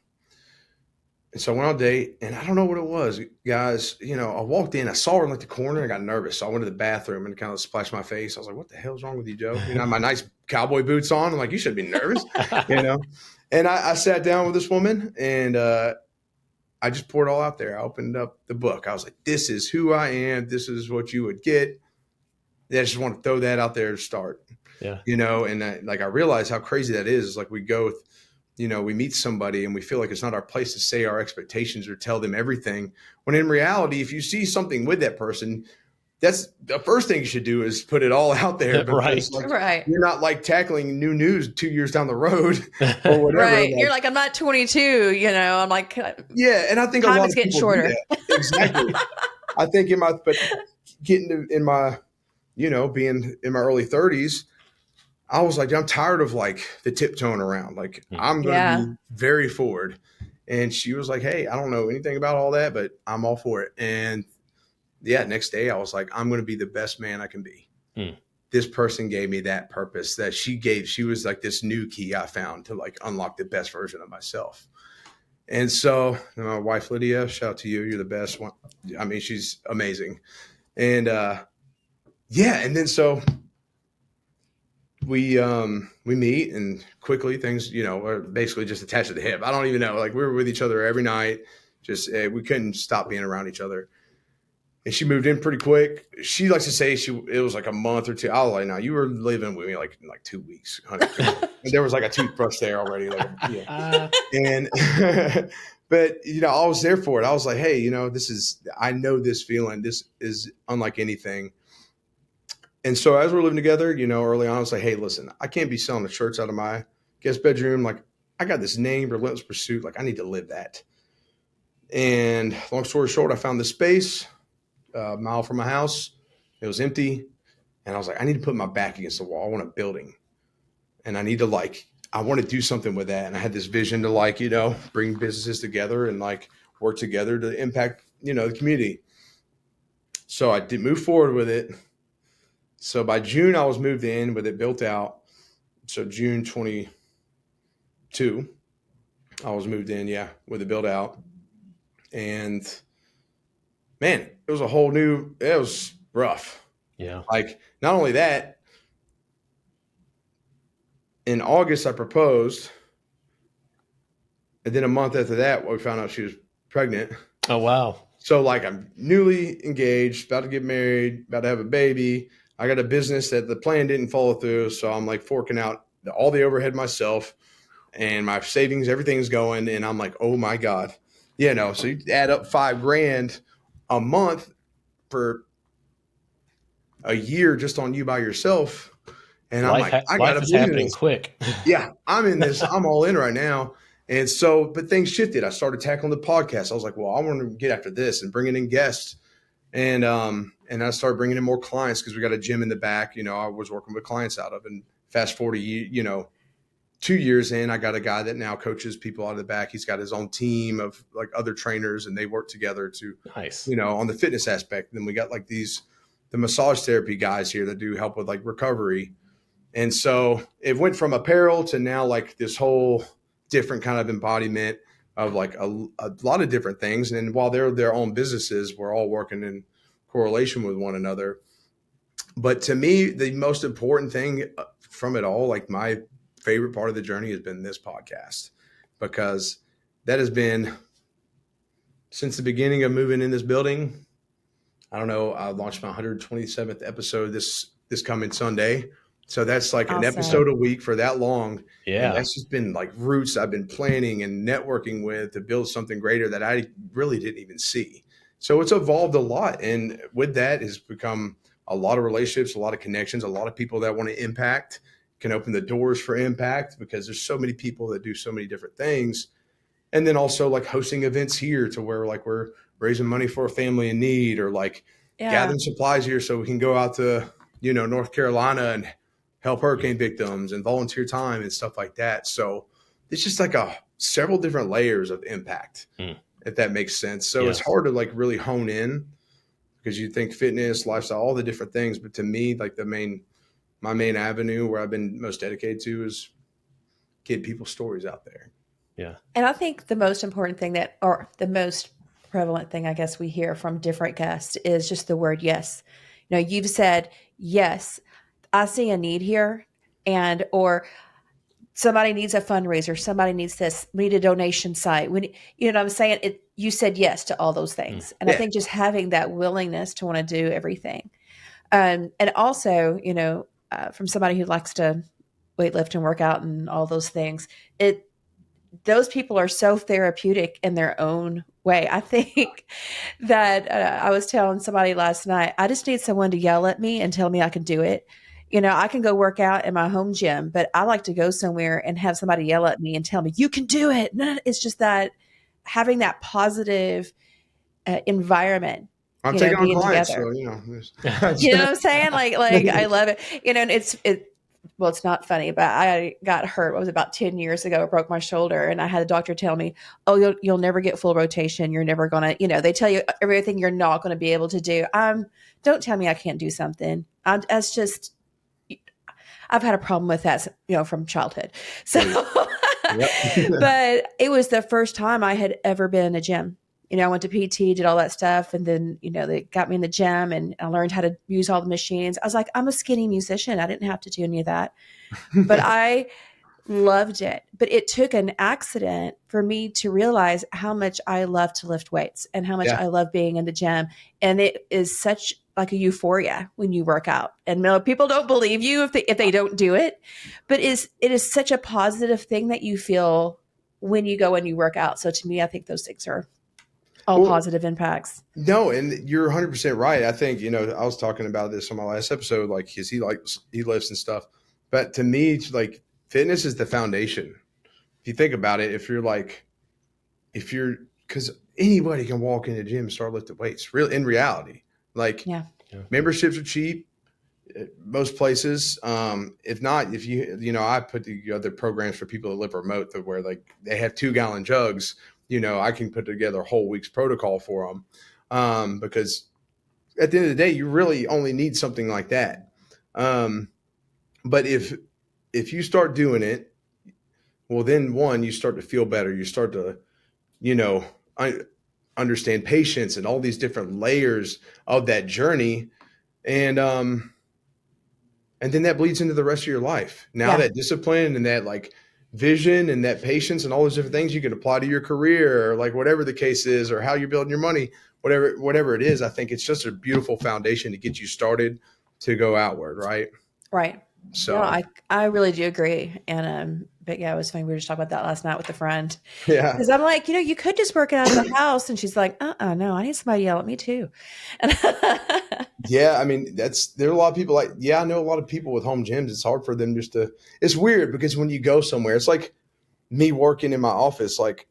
so I went on a date, and I don't know what it was, guys. I walked in, I saw her in like the corner, and I got nervous. So I went to the bathroom and kind of splashed my face. I was like, what the hell's wrong with you, Joe? I had my nice cowboy boots on. I'm like, you should be nervous, And I sat down with this woman, and I just poured it all out there. I opened up the book. I was like, this is who I am. This is what you would get. I just want to throw that out there to start. Yeah. And I realize how crazy that is. Like we go with, we meet somebody and we feel like it's not our place to say our expectations or tell them everything. When in reality, if you see something with that person, that's the first thing you should do, is put it all out there. Right. Right. You're not like tackling new news 2 years down the road or whatever. Right. You're like, I'm not 22, I'm like, yeah. And I think time a lot is of getting people shorter. do that. Exactly. I think getting in my, being in my early 30s, I was like, I'm tired of like the tiptoeing around. Like I'm going to be very forward. And she was like, hey, I don't know anything about all that, but I'm all for it. And yeah, next day I was like, I'm going to be the best man I can be. This person gave me that purpose that she was like this new key I found to like unlock the best version of myself. And so my wife, Lydia, shout out to you. You're the best one. I mean, she's amazing. And and then so we meet, and quickly things, are basically just attached to the hip. I don't even know. Like we were with each other every night. Just we couldn't stop being around each other. And she moved in pretty quick. She likes to say it was like a month or two. I was like, no, you were living with me like in like 2 weeks, honey. And there was like a toothbrush there already. Like, yeah. And but I was there for it. I was like, hey, I know this feeling. This is unlike anything. And so as we're living together, early on, I was like, hey, listen, I can't be selling the shirts out of my guest bedroom. Like, I got this name, Relentless Pursuit. Like, I need to live that. And long story short, I found this space a mile from my house. It was empty. And I was like, I need to put my back against the wall. I want a building. And I need to I want to do something with that. And I had this vision to bring businesses together and work together to impact, the community. So I did move forward with it. So by June, I was moved in with it built out. So June 22, I was moved in, with it built out. And man, it was it was rough. Yeah. Like, not only that, in August I proposed, and then a month after that, we found out she was pregnant. Oh, wow. So like I'm newly engaged, about to get married, about to have a baby. I got a business that the plan didn't follow through, so I'm like forking out all the overhead myself, and my savings, everything's going, and I'm like, oh my god, So you add up $5,000 a month for a year just on you by yourself, and I'm like, I Life gotta is believe in happening this. quick. Yeah, I'm in this. I'm all in right now. And so, but things shifted. I started tackling the podcast. I was like, well, I want to get after this and bringing in guests. And I started bringing in more clients because we got a gym in the back. I was working with clients out of. And fast forward, 2 years in, I got a guy that now coaches people out of the back. He's got his own team of like other trainers, and they work together to, Nice. on the fitness aspect. And then we got like the massage therapy guys here that do help with like recovery. And so it went from apparel to now like this whole different kind of embodiment of like a lot of different things. And while they're their own businesses, we're all working in correlation with one another. But to me, the most important thing from it all, like my favorite part of the journey has been this podcast, because that has been since the beginning of moving in this building. I don't know. I launched my 127th episode this coming Sunday. So that's like an Awesome. episode a week for that long. And Yeah. that's just been like roots I've been planning and networking with to build something greater that I really didn't even see. So it's evolved a lot. And with that has become a lot of relationships, a lot of connections, a lot of people that want to impact, can open the doors for impact, because there's so many people that do so many different things. And then also like hosting events here to where like we're raising money for a family in need, or like Yeah. gathering supplies here so we can go out to, North Carolina and help hurricane victims and volunteer time and stuff like that. So it's just like several different layers of impact, if that makes sense. So Yes. it's hard to like really hone in, because you think fitness, lifestyle, all the different things. But to me, like my main avenue where I've been most dedicated to is get people's stories out there. Yeah. And I think the most important thing or the most prevalent thing, I guess, we hear from different guests is just the word yes. You've said, yes, I see a need here, or somebody needs a fundraiser, somebody needs this, we need a donation site. You know what I'm saying? You said yes to all those things. And I think just having that willingness to want to do everything. And also, from somebody who likes to weightlift and work out and all those things, those people are so therapeutic in their own way. I think that I was telling somebody last night, I just need someone to yell at me and tell me I can do it. I can go work out in my home gym, but I like to go somewhere and have somebody yell at me and tell me, you can do it. No, it's just that having that positive environment. I'm taking on being clients, together. so You know what I'm saying? Like I love it. And well, it's not funny, but I got hurt. It was about 10 years ago. I broke my shoulder, and I had a doctor tell me, "Oh, you'll never get full rotation. You're never gonna." They tell you everything you're not going to be able to do. Don't tell me I can't do something. That's just. I've had a problem with that, from childhood. So, but it was the first time I had ever been in a gym. I went to PT, did all that stuff. And then, they got me in the gym and I learned how to use all the machines. I was like, I'm a skinny musician. I didn't have to do any of that, but I loved it. But it took an accident for me to realize how much I love to lift weights and how much I love being in the gym. And it is such like a euphoria when you work out, and people don't believe you if they don't do it, but it is such a positive thing that you feel when you go and you work out. So to me, I think those things are all positive impacts. No, and you're 100% right. I think, I was talking about this on my last episode, like, cause he lifts and stuff. But to me, it's like fitness is the foundation. If you think about it, cause anybody can walk in the gym and start lifting weights, really, in reality. Like, memberships are cheap at most places. If not, I put together programs for people that live remote that where like they have 2-gallon jugs. I can put together a whole week's protocol for them, because at the end of the day, you really only need something like that. But if you start doing it, well, then one, you start to feel better. You start to, understand patience and all these different layers of that journey. And then that bleeds into the rest of your life. Now Yeah. that discipline and that like vision and that patience and all those different things you can apply to your career or like whatever the case is, or how you're building your money, whatever it is, I think it's just a beautiful foundation to get you started to go outward. Right. Right. No, So, I really do agree. And but yeah, it was funny. We were just talking about that last night with a friend. yeah. Because I'm like, you could just work it out of the house. And she's like, no, I need somebody to yell at me too. And Yeah. I mean, there are a lot of people I know a lot of people with home gyms. It's hard for them it's weird because when you go somewhere, it's like me working in my office. Like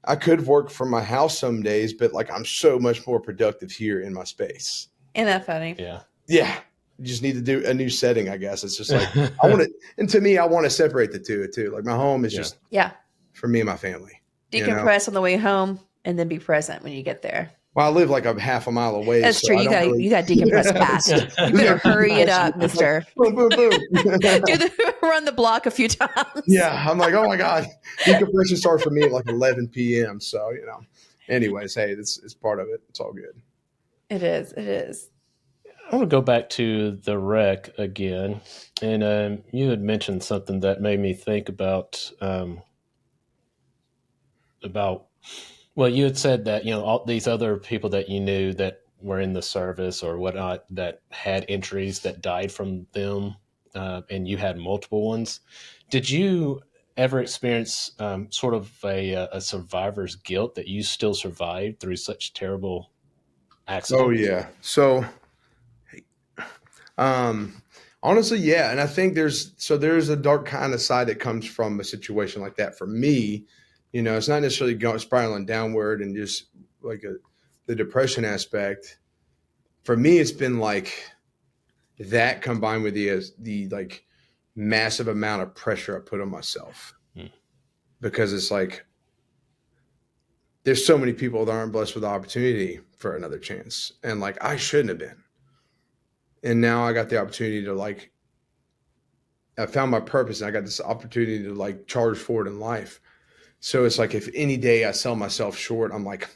I could work from my house some days, but like I'm so much more productive here in my space. isn't that funny? Yeah. Yeah. You just need to do a new setting, I guess. It's just like and to me, I want to separate the two too. Like my home is just Yeah. for me and my family. Decompress on the way home and then be present when you get there. Well, I live like a half a mile away. That's so true. I You don't got to decompress fast. You better hurry it up, mister. Boom, boom, boom. Run the block a few times. Yeah. I'm like, oh my God. Decompression starts for me at like 11 p.m. So, anyways, hey, it's part of it. It's all good. It is. It is. I want to go back to the wreck again. And you had mentioned something that made me think about, well, you had said that, all these other people that you knew that were in the service or whatnot that had injuries that died from them, and you had multiple ones. Did you ever experience sort of a survivor's guilt that you still survived through such terrible accidents? Oh, yeah. So, honestly, yeah. And I think there's a dark kind of side that comes from a situation like that for me. It's not necessarily spiraling downward and just like the depression aspect. For me, it's been like that combined with the like massive amount of pressure I put on myself, because it's like there's so many people that aren't blessed with the opportunity for another chance, and like I shouldn't have been. And now I got the opportunity to like, I found my purpose and I got this opportunity to like charge forward in life. So it's like, if any day I sell myself short, I'm like,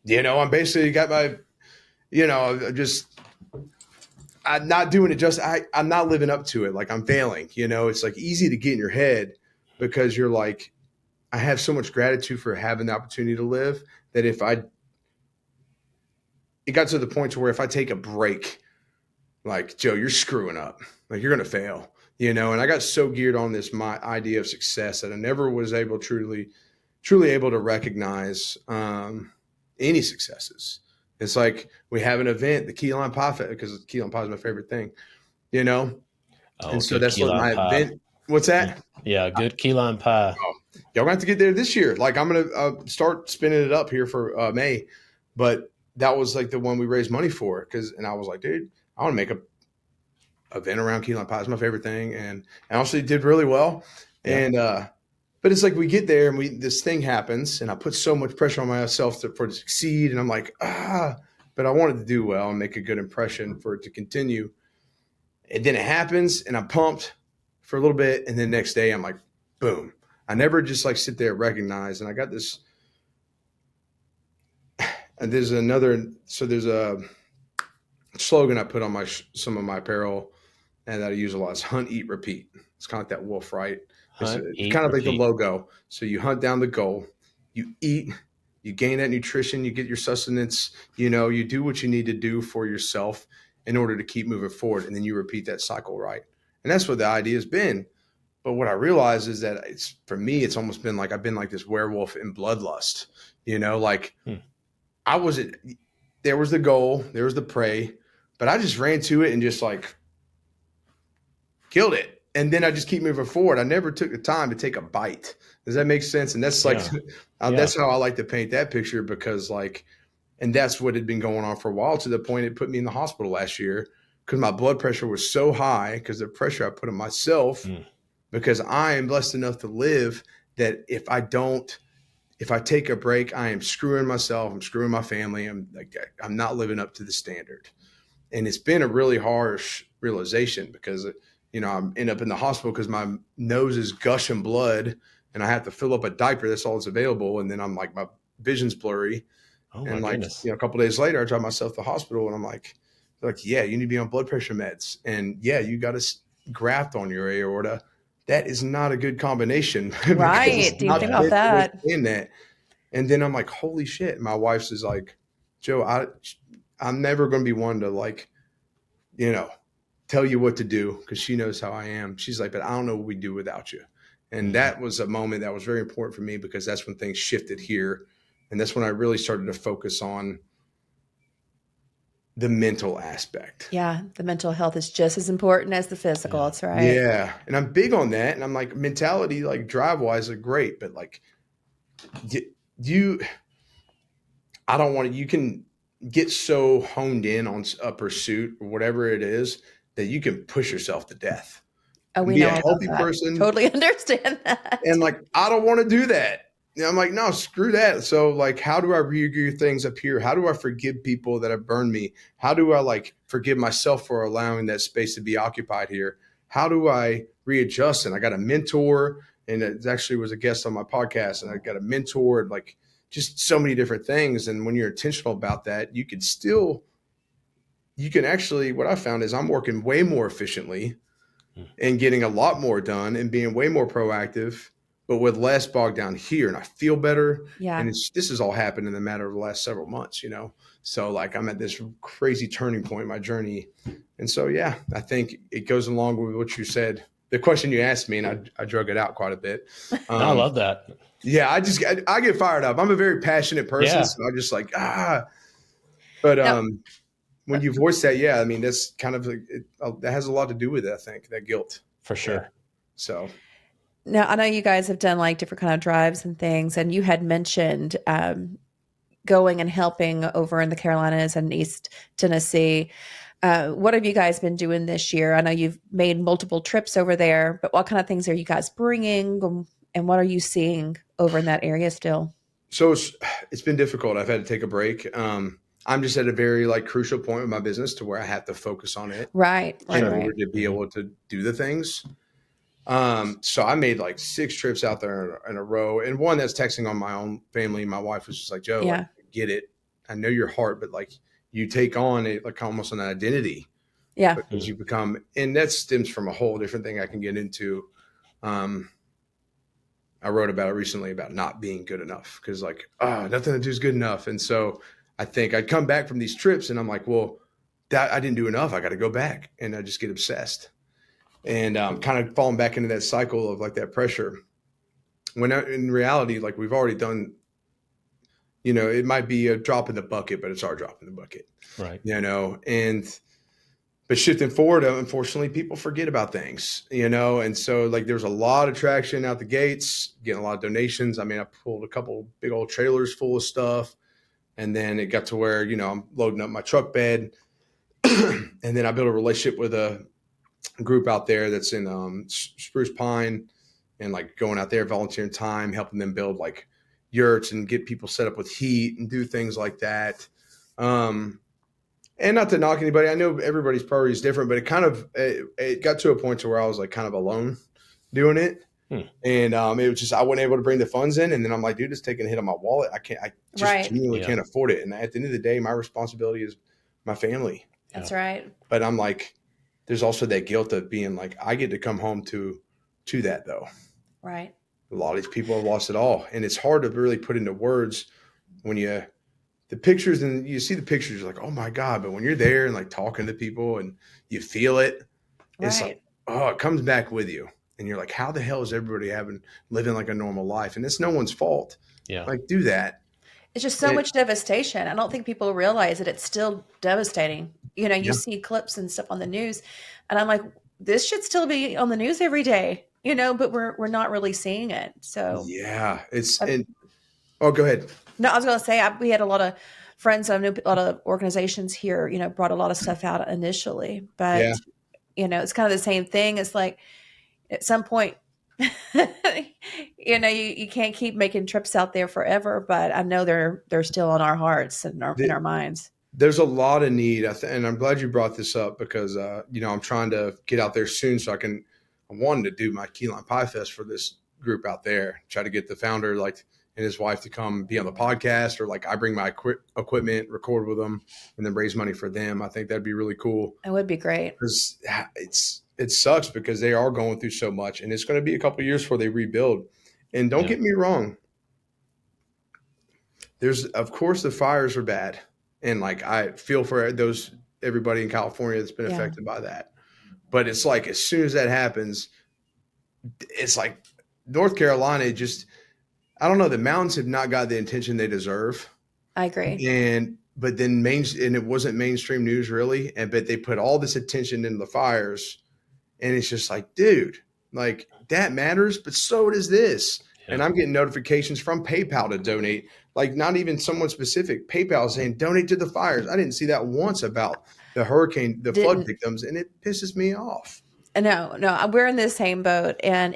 I'm basically got my, I'm not doing it I'm not living up to it. Like I'm failing, it's like easy to get in your head because you're like, I have so much gratitude for having the opportunity to live that it got to the point to where if I take a break, like, Joe, you're screwing up. Like you're going to fail, and I got so geared on my idea of success that I never was able truly able to recognize any successes. It's like we have an event, the key lime pie, because key lime pie is my favorite thing, Oh, and so that's what my pie. event. What's that? Yeah, good key lime pie. Oh, y'all have to get there this year. Like I'm going to start spinning it up here for May, but that was like the one we raised money for. And I was like, dude, I want to make a event around key lime pie. It's my favorite thing. And honestly did really well. Yeah. And, but it's like we get there and this thing happens and I put so much pressure on myself to succeed. And I'm like, but I wanted to do well and make a good impression for it to continue. And then it happens and I'm pumped for a little bit. And then next day I'm like, boom. I never just like sit there and recognize. And I got this, and there's a slogan I put on some of my apparel and that I use a lot is hunt, eat, repeat. It's kind of like that wolf, right? It's kind of like the logo. So you hunt down the goal, you eat, you gain that nutrition, you get your sustenance, you do what you need to do for yourself in order to keep moving forward. And then you repeat that cycle, right? And that's what the idea has been. But what I realize is that for me, it's almost been like I've been like this werewolf in bloodlust, there was the goal, there was the prey, but I just ran to it and just like killed it. And then I just keep moving forward. I never took the time to take a bite. Does that make sense? And that's like, that's how I like to paint that picture because and that's what had been going on for a while to the point it put me in the hospital last year because my blood pressure was so high because the pressure I put on myself because I am blessed enough to live that if I take a break, I am screwing myself. I'm screwing my family. I'm not living up to the standard. And it's been a really harsh realization because I end up in the hospital because my nose is gushing blood and I have to fill up a diaper. That's all that's available. And then I'm like, my vision's blurry. Oh my And like, goodness. a couple of days later, I drive myself to the hospital and I'm like, they're like, yeah, you need to be on blood pressure meds. And yeah, you got a graft on your aorta. That is not a good combination because it's Right. Do you not think Yeah. about meant to that? withstand that. And then I'm like, holy shit. My wife's is like, Joe, I'm never going to be one to like, you know, tell you what to do because she knows how I am. She's like, but I don't know what we do without you. And that was a moment that was very important for me because that's when things shifted here. And that's when I really started to focus on the mental aspect. Yeah. The mental health is just as important as the physical. Yeah. That's right. Yeah. And I'm big on that. And I'm like, mentality, like drive wise, are great. But like, you, I don't want to, you can get so honed in on a pursuit or whatever it is that you can push yourself to death Oh, and we be know a all about healthy that. person. Totally understand that. And like, I don't want to do that. I'm like, no, screw that. So like, how do I re-gear things up here? How do I forgive people that have burned me? How do I like forgive myself for allowing that space to be occupied here? How do I readjust? And I got a mentor, and it actually was a guest on my podcast, and I got a mentor, and like just so many different things. And when you're intentional about that, you can actually, what I found is I'm working way more efficiently and getting a lot more done and being way more proactive, but with less bogged down here. And I feel better. Yeah. And this has all happened in the matter of the last several months, So like I'm at this crazy turning point in my journey. And so, yeah, I think it goes along with what you said. The question you asked me, and I drug it out quite a bit. No, I love that. Yeah, I get fired up. I'm a very passionate person. Yeah. So I'm just like, but, Now, when you voice that, yeah, I mean, that's kind of that has a lot to do with it. I think that guilt. For sure. Yeah. So now, I know you guys have done like different kind of drives and things, and you had mentioned going and helping over in the Carolinas and East Tennessee. What have you guys been doing this year? I know you've made multiple trips over there, but what kind of things are you guys bringing, and what are you seeing over in that area still? So it's been difficult. I've had to take a break. I'm just at a very like crucial point with my business to where I have to focus on it Right, in right. order to be able to do the things. So I made like 6 trips out there in a row, and one that's texting on my own family. My wife was just like, Joe, Yeah. like, I get it. I know your heart, but like you take on it like almost an identity Yeah. because you become, and that stems from a whole different thing I can get into. I wrote about it recently about not being good enough because like, nothing to do is good enough. And so I think I'd come back from these trips and I'm like, well, that I didn't do enough. I got to go back. And I just get obsessed and kind of falling back into that cycle of like that pressure. When in reality, like we've already done, it might be a drop in the bucket, but it's our drop in the bucket, Right. But shifting forward, unfortunately, people forget about things, and so like there's a lot of traction out the gates, getting a lot of donations. I mean, I pulled a couple big old trailers full of stuff, and then it got to where, I'm loading up my truck bed, and then I built a relationship with a group out there that's in Spruce Pine, and like going out there, volunteering time, helping them build like yurts and get people set up with heat and do things like that. And not to knock anybody, I know everybody's priority is different, but it got to a point to where I was like kind of alone doing it. And it was just, I wasn't able to bring the funds in. And then I'm like, dude, it's taking a hit on my wallet. I just genuinely can't afford it. And at the end of the day, my responsibility is my family. That's right. But I'm like, there's also that guilt of being like, I get to come home to that though. Right. A lot of these people have lost it all. And it's hard to really put into words when the pictures, and you see the pictures, you're like, oh my God. But when you're there and like talking to people and you feel it, it's like, it comes back with you. And you're like, how the hell is everybody living like a normal life? And it's no one's fault. Yeah. Like, do that. It's just so much devastation. I don't think people realize that it's still devastating. You see clips and stuff on the news, and I'm like, this should still be on the news every day, but we're not really seeing it. So yeah, go ahead. No, I was going to say we had a lot of friends. I knew a lot of organizations here, brought a lot of stuff out initially, but it's kind of the same thing. It's like at some point, you can't keep making trips out there forever, but I know they're still on our hearts and in our minds. There's a lot of need. And I'm glad you brought this up because, I'm trying to get out there soon so I wanted to do my Key Lime Pie Fest for this group out there, try to get the founder, like and his wife to come be on the podcast, or like I bring my equipment, record with them, and then raise money for them. I think that'd be really cool. It would be great. Because it sucks because they are going through so much, and it's going to be a couple of years before they rebuild. And don't get me wrong, of course the fires are bad, and like I feel for everybody in California that's been affected by that. But it's like as soon as that happens, it's like North Carolina I don't know, the mountains have not got the attention they deserve. I agree. But then it wasn't mainstream news really, but they put all this attention into the fires, and it's just like, dude, like that matters, but so does this. Yeah. And I'm getting notifications from PayPal to donate, like not even someone specific. PayPal saying donate to the fires. I didn't see that once about the flood victims, and it pisses me off. No, we're in the same boat, and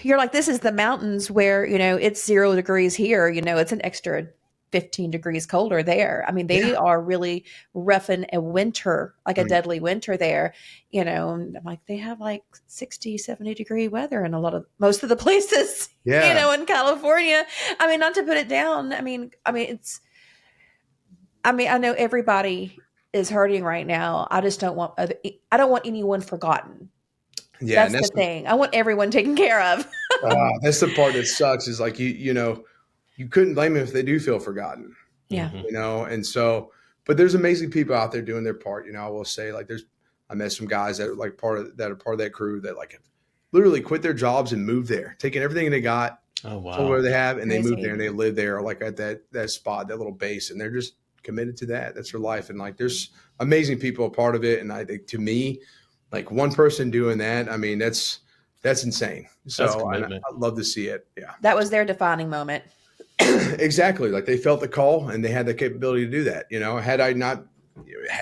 you're like, this is the mountains where, it's 0 degrees here, it's an extra 15 degrees colder there. I mean, they are really roughing a winter, like a deadly winter there, I'm like, they have like 60, 70 degree weather in most of the places, in California. I mean, not to put it down. I know everybody is hurting right now. I just don't want anyone forgotten. Yeah, that's the thing. I want everyone taken care of. That's the part that sucks is like, you couldn't blame them if they do feel forgotten. Yeah. And so, but there's amazing people out there doing their part. I will say, like, I met some guys that are like part of that crew that like have literally quit their jobs and moved there, taking everything they got, where they have, and they moved there and they live there, like at that spot, that little base, and they're just committed to that. That's their life. And like, there's amazing people a part of it. And I think to me, like one person doing that, I mean, that's insane. So I'd love to see it. Yeah. That was their defining moment. Exactly. Like they felt the call and they had the capability to do that. Had I not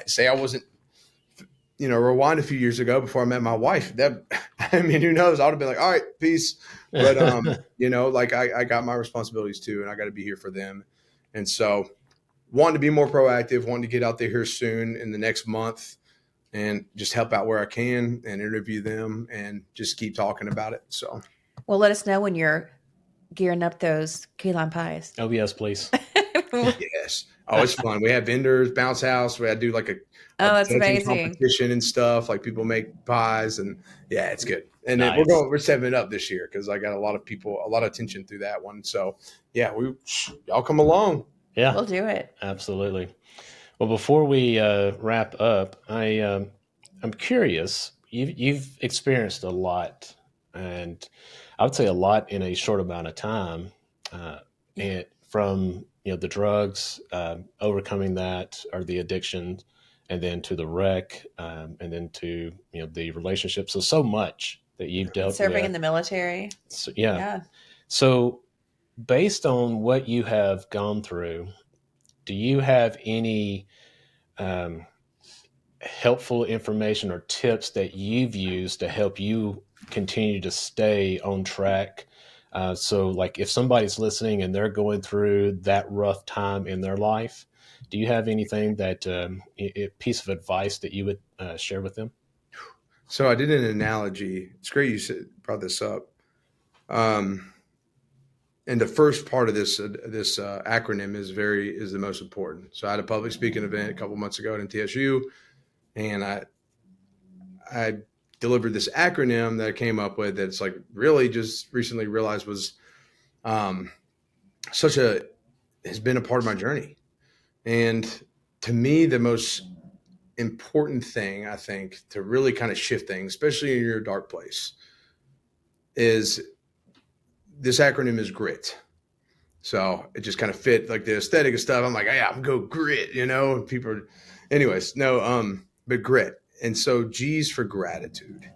say I wasn't, rewind a few years ago before I met my wife, who knows? I would have been like, all right, peace. But, like I got my responsibilities too, and I got to be here for them. And so wanting to be more proactive, wanting to get out there here soon in the next month and just help out where I can and interview them and just keep talking about it. So, well, let us know when you're gearing up those key lime pies. Oh, yes, please. Yes. Oh, it's fun. We have vendors, bounce house. We had to do like a that's amazing competition and stuff. Like people make pies, and yeah, it's good. And nice. Then we're setting it up this year because I got a lot of attention through that one. So yeah, y'all come along. Yeah, we'll do it. Absolutely. Well, before we wrap up, I'm curious. You've experienced a lot, and I would say a lot in a short amount of time, and from the drugs, overcoming that, or the addiction, and then to the wreck, and then to the relationships. So much that you've dealt with. Serving in the military. So, yeah. So, based on what you have gone through, do you have any helpful information or tips that you've used to help you continue to stay on track? So like if somebody's listening and they're going through that rough time in their life, do you have anything a piece of advice that you would share with them? So I did an analogy. It's great you brought this up. And the first part of this acronym is the most important. So I had a public speaking event a couple months ago at MTSU, and I delivered this acronym that I came up with that's like really just recently realized was has been a part of my journey. And to me, the most important thing, I think, to really kind of shift things, especially in your dark place, is this acronym is GRIT. So it just kind of fit like the aesthetic of stuff. I'm like, yeah, I'm go grit, and people are, anyways, no, but grit. And so G's for gratitude.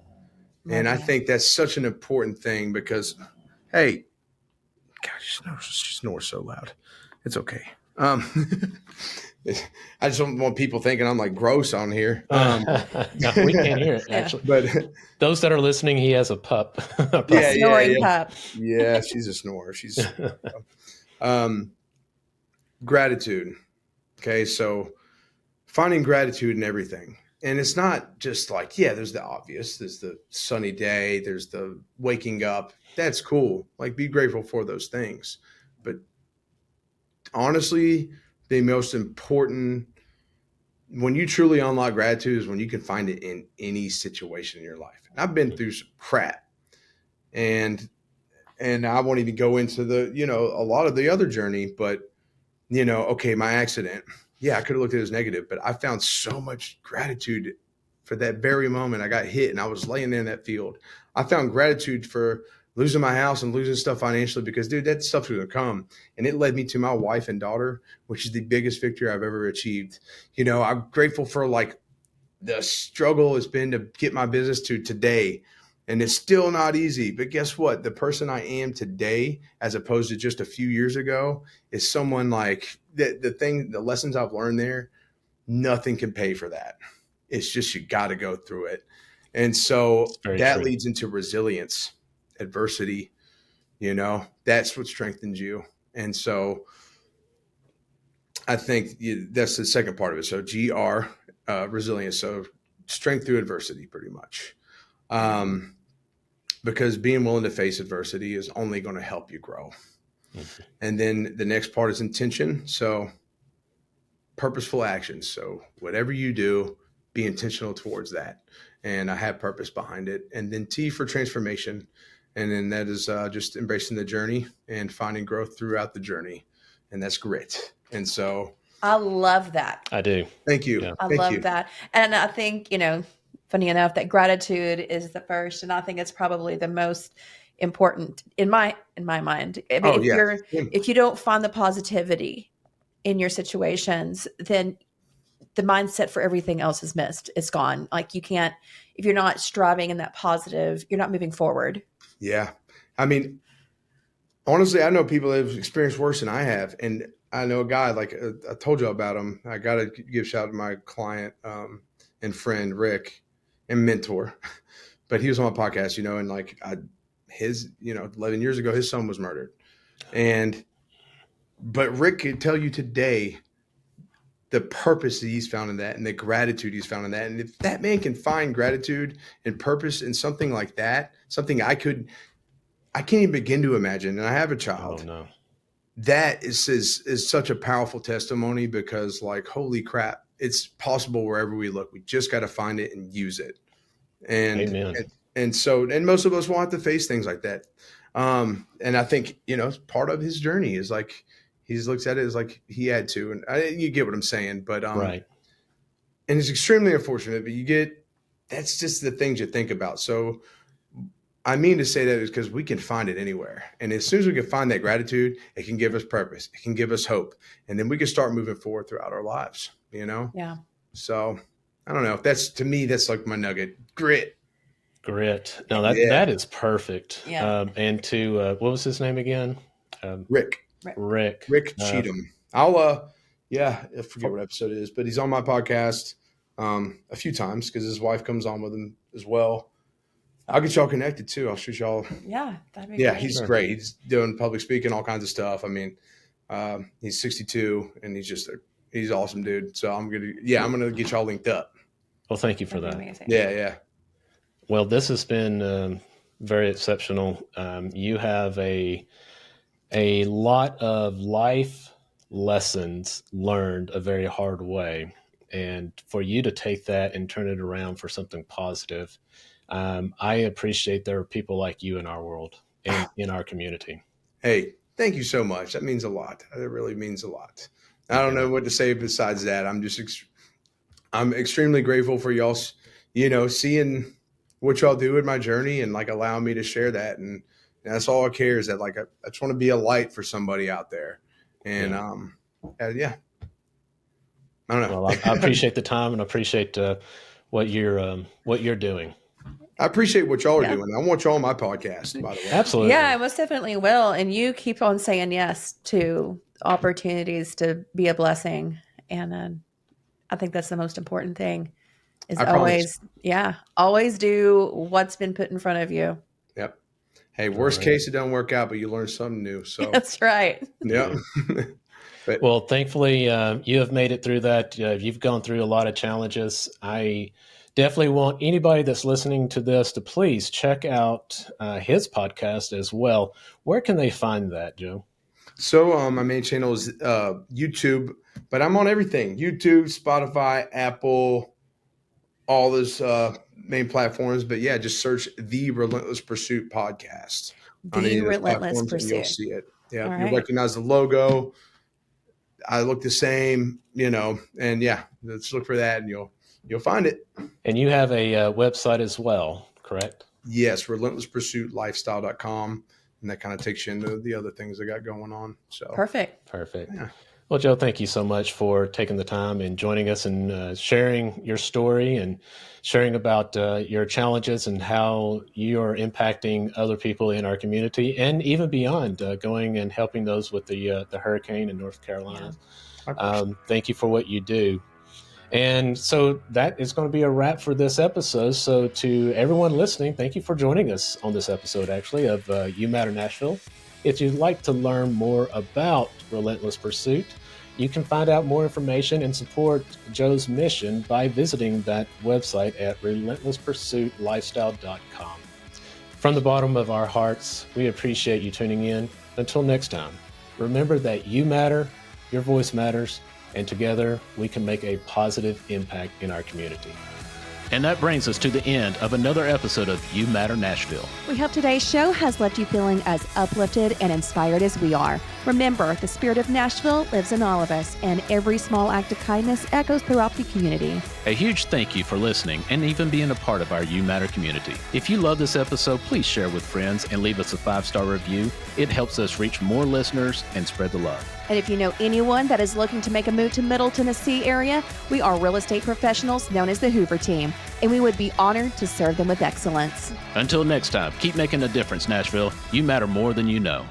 Okay. And I think that's such an important thing because, hey, God, she snores so loud. It's okay. I just don't want people thinking I'm like gross on here. No, we can't hear it actually. But those that are listening, he has a pup. Snoring pup. Yeah, she's a snorer. She's gratitude. Okay, so finding gratitude in everything. And it's not just like, yeah, there's the obvious, there's the sunny day, there's the waking up. That's cool. Like, be grateful for those things. But honestly, the most important, when you truly unlock gratitude, is when you can find it in any situation in your life. And I've been through some crap, and I won't even go into the, a lot of the other journey, but okay, my accident. Yeah, I could have looked at it as negative, but I found so much gratitude for that very moment I got hit and I was laying there in that field. I found gratitude for losing my house and losing stuff financially because, dude, that stuff's going to come. And it led me to my wife and daughter, which is the biggest victory I've ever achieved. I'm grateful for like the struggle it's been to get my business to today. And it's still not easy, but guess what? The person I am today, as opposed to just a few years ago, is someone like the lessons I've learned there, nothing can pay for that. It's just, you got to go through it. And so that leads into resilience, adversity, that's what strengthens you. And so I think that's the second part of it. So resilience. So strength through adversity, pretty much. Because being willing to face adversity is only going to help you grow. Mm-hmm. And then the next part is intention. So purposeful actions. So whatever you do, be intentional towards that. And I have purpose behind it. And then T for transformation. And then that is just embracing the journey and finding growth throughout the journey. And that's grit. And so I love that. I do. Thank you. Yeah. I love that. And I think, funny enough, that gratitude is the first, and I think it's probably the most important in my mind. I mean, if you don't find the positivity in your situations, then the mindset for everything else is missed. It's gone. Like, you can't, if you're not striving in that positive, you're not moving forward. Yeah. I mean, honestly, I know people that have experienced worse than I have. And I know a guy, like I told you about him. I got to give a shout out to my client and friend, Rick, and mentor. But he was on my podcast, and like his, 11 years ago, his son was murdered. But Rick could tell you today the purpose that he's found in that and the gratitude he's found in that. And if that man can find gratitude and purpose in something like that, something I can't even begin to imagine. And I have a child. Oh, no. That is such a powerful testimony, because like, holy crap, it's possible wherever we look. We just got to find it and use it. Amen. And so most of us will have to face things like that. And I think, part of his journey is like, he looks at it as like he had to, and you get what I'm saying, but, right. And it's extremely unfortunate, but that's just the things you think about. So I mean to say that is because we can find it anywhere. And as soon as we can find that gratitude, it can give us purpose. It can give us hope. And then we can start moving forward throughout our lives, Yeah. So I don't know. To me, that's like my nugget. Grit. No, that is perfect. Yeah. And to, what was his name again? Rick Cheatham. I forget what episode it is, but he's on my podcast a few times because his wife comes on with him as well. I'll get y'all connected too. I'll shoot y'all. Yeah, that'd be great. He's great. He's doing public speaking, all kinds of stuff. I mean, he's 62 and he's awesome, dude. So I'm gonna get y'all linked up. Well, thank you for that. Amazing. Yeah. Well, this has been very exceptional. You have a lot of life lessons learned a very hard way, and for you to take that and turn it around for something positive. I appreciate there are people like you in our world and in our community. Hey, thank you so much. That means a lot. It really means a lot. I don't know what to say besides that. I'm extremely grateful for y'all, seeing what y'all do in my journey and like allowing me to share that. And that's all I care, is that like, I just want to be a light for somebody out there. And I don't know. Well, I appreciate the time and appreciate what you're doing. I appreciate what y'all are doing. I want y'all on my podcast, by the way. Absolutely. Yeah, I most definitely will. And you keep on saying yes to opportunities to be a blessing. And I think that's the most important thing, is always do what's been put in front of you. Yep. Hey, worst case, it doesn't work out, but you learn something new. So That's right. Yeah. But Well, thankfully, you have made it through that. You've gone through a lot of challenges. I definitely want anybody that's listening to this to please check out his podcast as well. Where can they find that, Joe? so my main channel is YouTube, but I'm on everything: YouTube, Spotify, Apple, all those main platforms. But yeah, just search the Relentless Pursuit podcast on any The of those Relentless platforms, and you'll Pursuit. see it. Yeah, All you'll right. recognize the logo. I look the same, and yeah, let's look for that, and you'll find it. And you have a website as well, correct? Yes, relentlesspursuitlifestyle.com, and that kind of takes you into the other things I got going on. So Perfect. Perfect. yeah. Well, Joe, thank you so much for taking the time and joining us and sharing your story and sharing about your challenges and how you are impacting other people in our community and even beyond, going and helping those with the hurricane in North Carolina. Thank you for what you do. And so that is going to be a wrap for this episode. So to everyone listening, thank you for joining us on this episode, actually, of You Matter Nashville. If you'd like to learn more about Relentless Pursuit, you can find out more information and support Joe's mission by visiting that website at relentlesspursuitlifestyle.com. From the bottom of our hearts, we appreciate you tuning in. Until next time, remember that you matter, your voice matters, and together we can make a positive impact in our community. And that brings us to the end of another episode of You Matter Nashville. We hope today's show has left you feeling as uplifted and inspired as we are. Remember, the spirit of Nashville lives in all of us, and every small act of kindness echoes throughout the community. A huge thank you for listening and even being a part of our You Matter community. If you love this episode, please share with friends and leave us a 5-star review. It helps us reach more listeners and spread the love. And if you know anyone that is looking to make a move to Middle Tennessee area, we are real estate professionals known as the Hoover Team, and we would be honored to serve them with excellence. Until next time, keep making a difference, Nashville. You matter more than you know.